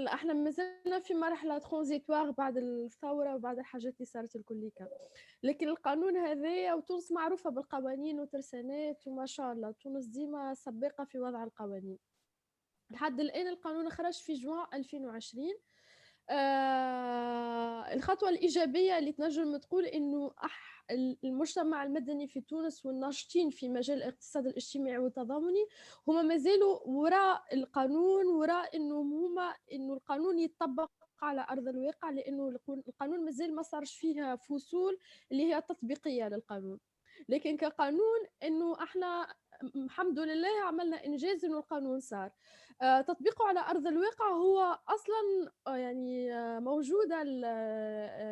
احنا مازلنا في مرحلة ترانزيتوار بعد الثورة وبعد الحاجات اللي صارت الكليكا. لكن القانون هذايا، وتونس معروفة بالقوانين وترسانات وما شاء الله، تونس ديما سباقة في وضع القوانين. لحد الآن القانون خرج في جوان 2020. الخطوة الإيجابية اللي تنجم تقول إنه المجتمع المدني في تونس والناشطين في مجال الاقتصاد الاجتماعي والتضامني هما مازالوا وراء القانون، وراء إنه القانون يتطبق على أرض الواقع، لأنه القانون مازال ما صارش فيها فصول اللي هي تطبيقية للقانون. لكن كقانون إنه احنا الحمد لله عملنا إنجاز إنه القانون صار. تطبيقه على أرض الواقع هو أصلا يعني موجودة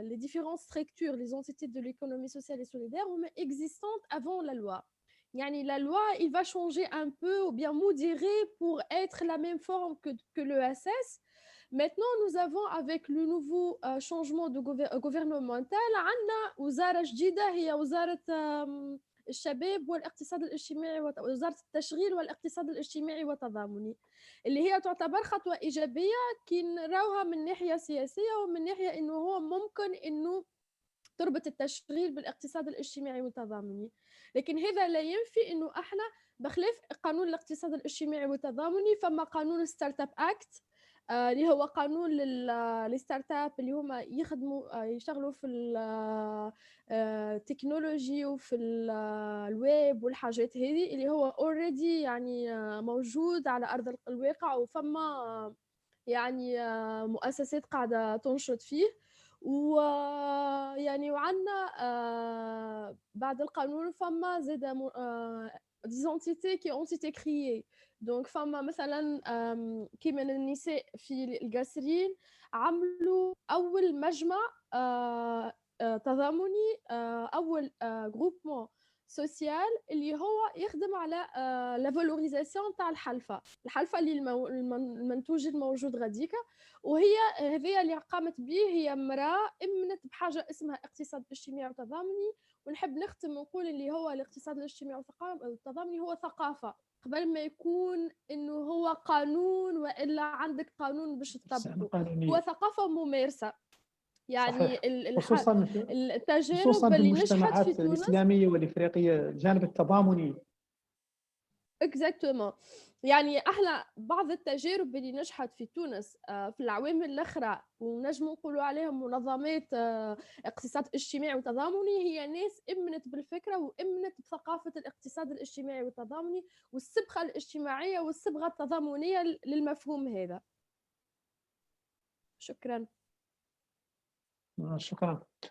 les différentes structures, les entités de l'économie sociale et solidaire هما existantes avant la loi. يعني la loi, il va changer un peu ou bien modérer pour être la même forme que l'ESS. Maintenant, nous avons avec le nouveau changement de gouvernemental, عندنا وزارة جديدة هي وزارة الشباب والاقتصاد الاجتماعي وزارة التشغيل والاقتصاد الاجتماعي والتضامني، اللي هي تعتبر خطوة إيجابية كي نراوها من ناحية سياسية، ومن ناحية إنه هو ممكن إنه تربط التشغيل بالاقتصاد الاجتماعي والتضامني. لكن هذا لا ينفي إنه إحنا بخلاف قانون الاقتصاد الاجتماعي والتضامني فما قانون ستارت اب اكت اللي هو قانون للستارت اب اللي هما يشتغلوا في التكنولوجي وفي الويب والحاجات هذه، اللي هو اوريدي يعني موجود على ارض الواقع، وفما يعني مؤسسات قاعده تنشط فيه. ويعني وعندنا بعد القانون فما زاد des entités qui ont été créées. دونك فما مثلا كيما النساء في القاسرين عملوا اول مجمع تضامني، اول جروبمون سوسيال اللي هو يخدم على لا فالوريزاسيون تاع الحلفه اللي المنتوج الموجود غاديكا. وهي هذه اللي قامت به هي امراه امنت بحاجه اسمها اقتصاد اجتماعي وتضامني. ونحب نختم ونقول اللي هو الاقتصاد الاجتماعي والتضامني هو ثقافه قبل ما يكون انه هو قانون والا عندك قانون باش تطبقه، هو ثقافه وممارسه. يعني التجارب اللي نجحت في تونس الاسلاميه والافريقيه الجانب التضامني اكزاكتومون. يعني احنا بعض التجارب اللي نجحت في تونس في العوامل الاخرى ونجم نقولوا عليهم منظمات اقتصاد اجتماعي وتضامني، هي ناس امنت بالفكره وامنت بثقافه الاقتصاد الاجتماعي والتضامني والصبغه الاجتماعيه والصبغه التضامنيه للمفهوم هذا. شكرا.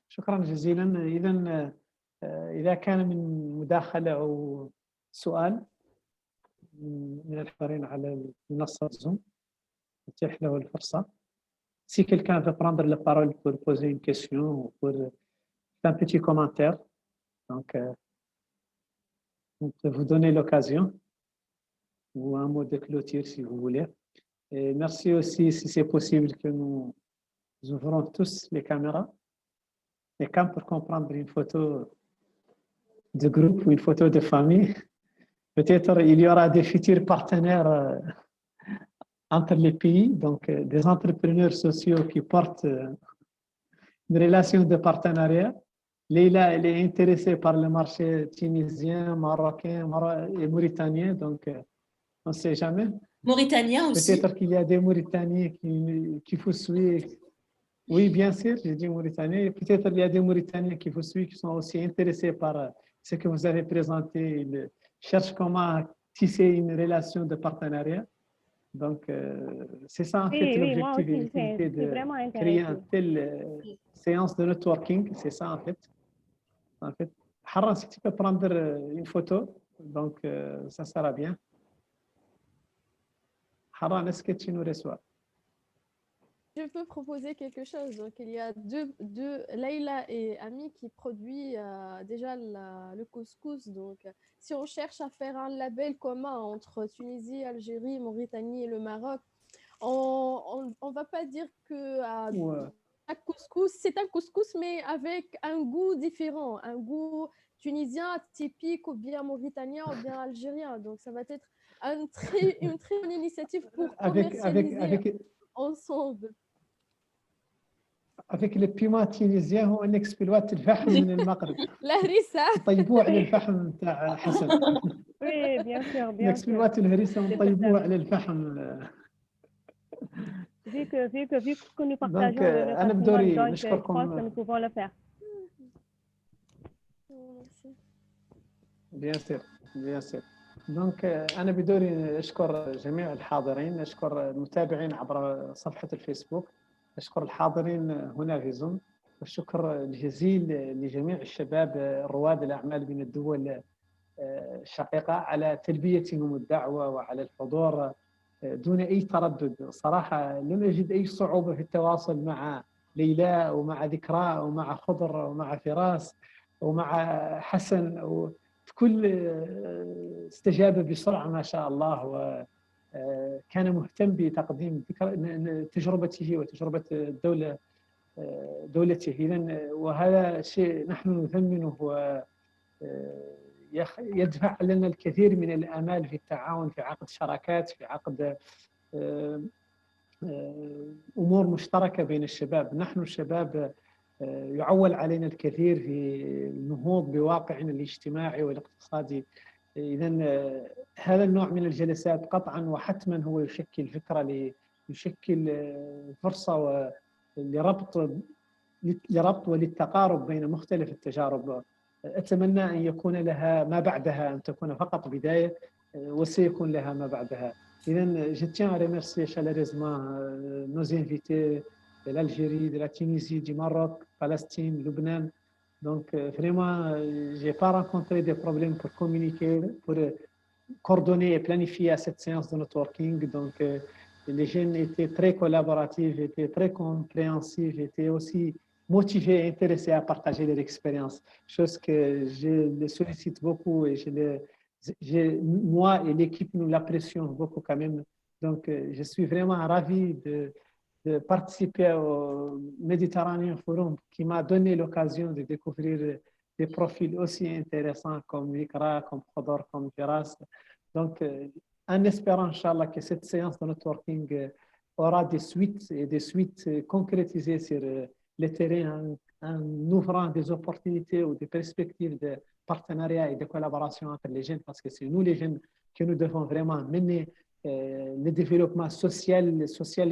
شكرا جزيلا. اذا كان من مداخله او سؤال من الحاضرين على منصة زوم نتيح له الفرصة. Si quelqu'un veut prendre la parole pour poser une question ou pour faire un petit commentaire, donc de vous donner l'occasion ou un mot de clôture si vous voulez. Et merci aussi, si c'est possible, que nous ouvrons tous les caméras, les cams pour comprendre une photo de groupe ou une photo de famille. Peut-être il y aura des futurs partenaires entre les pays, donc des entrepreneurs sociaux qui portent une relation de partenariat. Leïla, elle est intéressée par le marché tunisien, marocain et mauritanien, donc on ne sait jamais. Mauritanien aussi. Peut-être qu'il y a des Mauritaniens qui vous suivent. Oui, bien sûr, j'ai dit Mauritanie. Peut-être qu'il y a des Mauritaniens qui vous suivent, qui sont aussi intéressés par ce que vous avez présenté. Ils cherchent comment tisser une relation de partenariat. Donc, c'est ça en fait l'objectif, de créer une telle séance de networking. C'est ça en fait. Haran, si tu peux prendre une photo, donc ça sera bien. Haran, est-ce que tu nous reçois? Je peux proposer quelque chose. Donc, il y a deux Leïla et Ami qui produisent déjà le couscous. Donc, si on cherche à faire un label commun entre Tunisie, Algérie, Mauritanie et le Maroc, on va pas dire que un couscous, c'est un couscous, mais avec un goût différent, un goût tunisien typique ou bien mauritanien ou bien algérien. Donc, ça va être une très bonne initiative pour commercialiser ensemble. Avec le piment tunisien هو انك سبلوات الفحم من المغرب. الهريسه طيبوه على الفحم نتاع حسن. Oui, bien sûr, bien انك sûr. سبلوات الهريسه ونطيبوه على الفحم. Vu que nous partageons le أنا بدوري patrimoine, donc je pense نشكركم. que nous pouvons le faire. Bien sûr, bien sûr. Donc أنا بدوري أشكر جميع الحاضرين، أشكر المتابعين عبر صفحة الفيسبوك، أشكر الحاضرين هنا في زوم، والشكر الجزيل لجميع الشباب رواد الأعمال من الدول الشقيقة على تلبيتهم الدعوة وعلى الحضور دون أي تردد. صراحة لم أجد أي صعوبة في التواصل مع ليلى ومع ذكراء ومع خضر ومع فراس ومع حسن، الكل استجاب بسرعة ما شاء الله، وكان مهتم بتقديم تجربته وتجربة دولته. إذن وهذا شيء نحن نثمنه ويدفع لنا الكثير من الآمال في التعاون، في عقد شراكات، في عقد أمور مشتركة بين الشباب. نحن الشباب يعول علينا الكثير في النهوض بواقعنا الاجتماعي والاقتصادي. إذن هذا النوع من الجلسات قطعا وحتما هو يشكل فكرة، يشكل فرصة لربط وللتقارب بين مختلف التجارب. أتمنى أن يكون لها ما بعدها، أن تكون فقط بداية وسيكون لها ما بعدها. إذن je tiens à remercier chaleureusement nos invités de l'Algérie, de la Tunisie, du Maroc, Palestine, Lubnan. Donc vraiment, je n'ai pas rencontré de problèmes pour communiquer, pour coordonner et planifier à cette séance de networking. Donc les jeunes étaient très collaboratifs, étaient très compréhensifs, étaient aussi motivés et intéressés à partager leur expérience. Chose que je les sollicite beaucoup et moi et l'équipe, nous l'apprécions beaucoup quand même. Donc je suis vraiment ravi de participer au Mediterranean Forum qui m'a donné l'occasion de découvrir des profils aussi intéressants comme Ikra, comme Khodor, comme Firas. Donc, en espérant, Inch'Allah, que cette séance de networking aura des suites concrétisées sur le terrain en ouvrant des opportunités ou des perspectives de partenariat et de collaboration entre les jeunes, parce que c'est nous les jeunes que nous devons vraiment mener le développement social,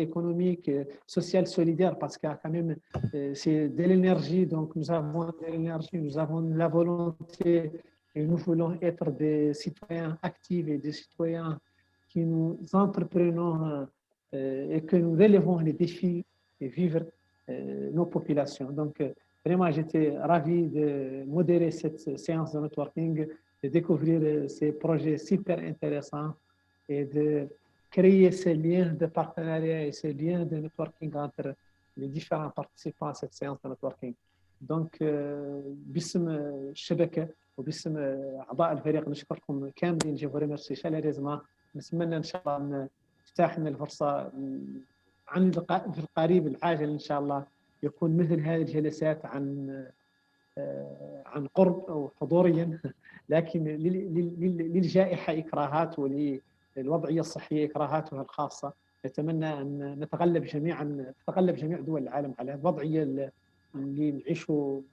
économique, social, solidaire, parce qu'il y a quand même c'est de l'énergie. Donc nous avons de l'énergie, nous avons la volonté et nous voulons être des citoyens actifs et des citoyens qui nous entreprenons et que nous relevons les défis et vivre nos populations. Donc vraiment, j'étais ravi de modérer cette séance de networking, de découvrir ces projets super intéressants et de créer ces liens de partenariat et ces liens de networking entre les différents participants à cette séance de networking. دونك باسم الشبكه وباسم اعضاء الفريق نشكركم كاملين. جو ريميرسي شاليريزمون. نتمنى ان شاء الله ان تفتح لنا الفرصه عن في القريب العاجل ان شاء الله يكون مثل هذه الجلسات عن قرب او حضوريا، لكن للجائحه اكراهات وللوضعيه الصحيه اكراهاتها الخاصه. نتمنى ان نتغلب جميعا، تتغلب جميع دول العالم على الوضعيه اللي نعيشه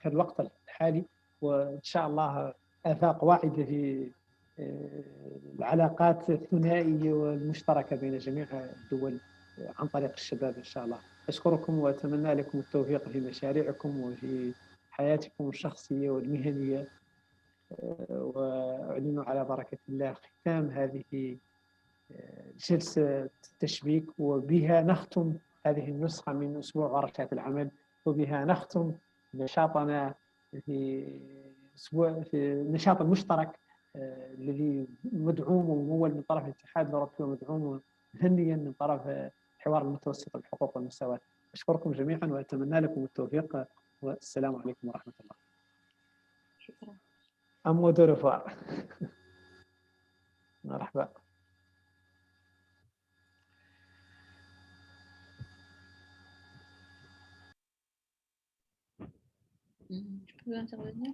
في الوقت الحالي، وان شاء الله افاق واعده في العلاقات الثنائيه والمشتركه بين جميع الدول عن طريق الشباب ان شاء الله. اشكركم واتمنى لكم التوفيق في مشاريعكم وفي حياتكم الشخصيه والمهنيه، واعلن على بركه الله ختام هذه جلسه التشبيك، وبها نختم هذه النسخه من اسبوع ورشات العمل، وبها نختم نشاطنا في النشاط المشترك الذي مدعوم وممول من طرف الاتحاد الاوروبي ومدعوم فنيا من طرف الحوار المتوسط للحقوق والمساواه. اشكركم جميعا واتمنى لكم التوفيق، والسلام عليكم ورحمه الله. شكرا. امو دورفوار. مرحبا. Je peux intervenir?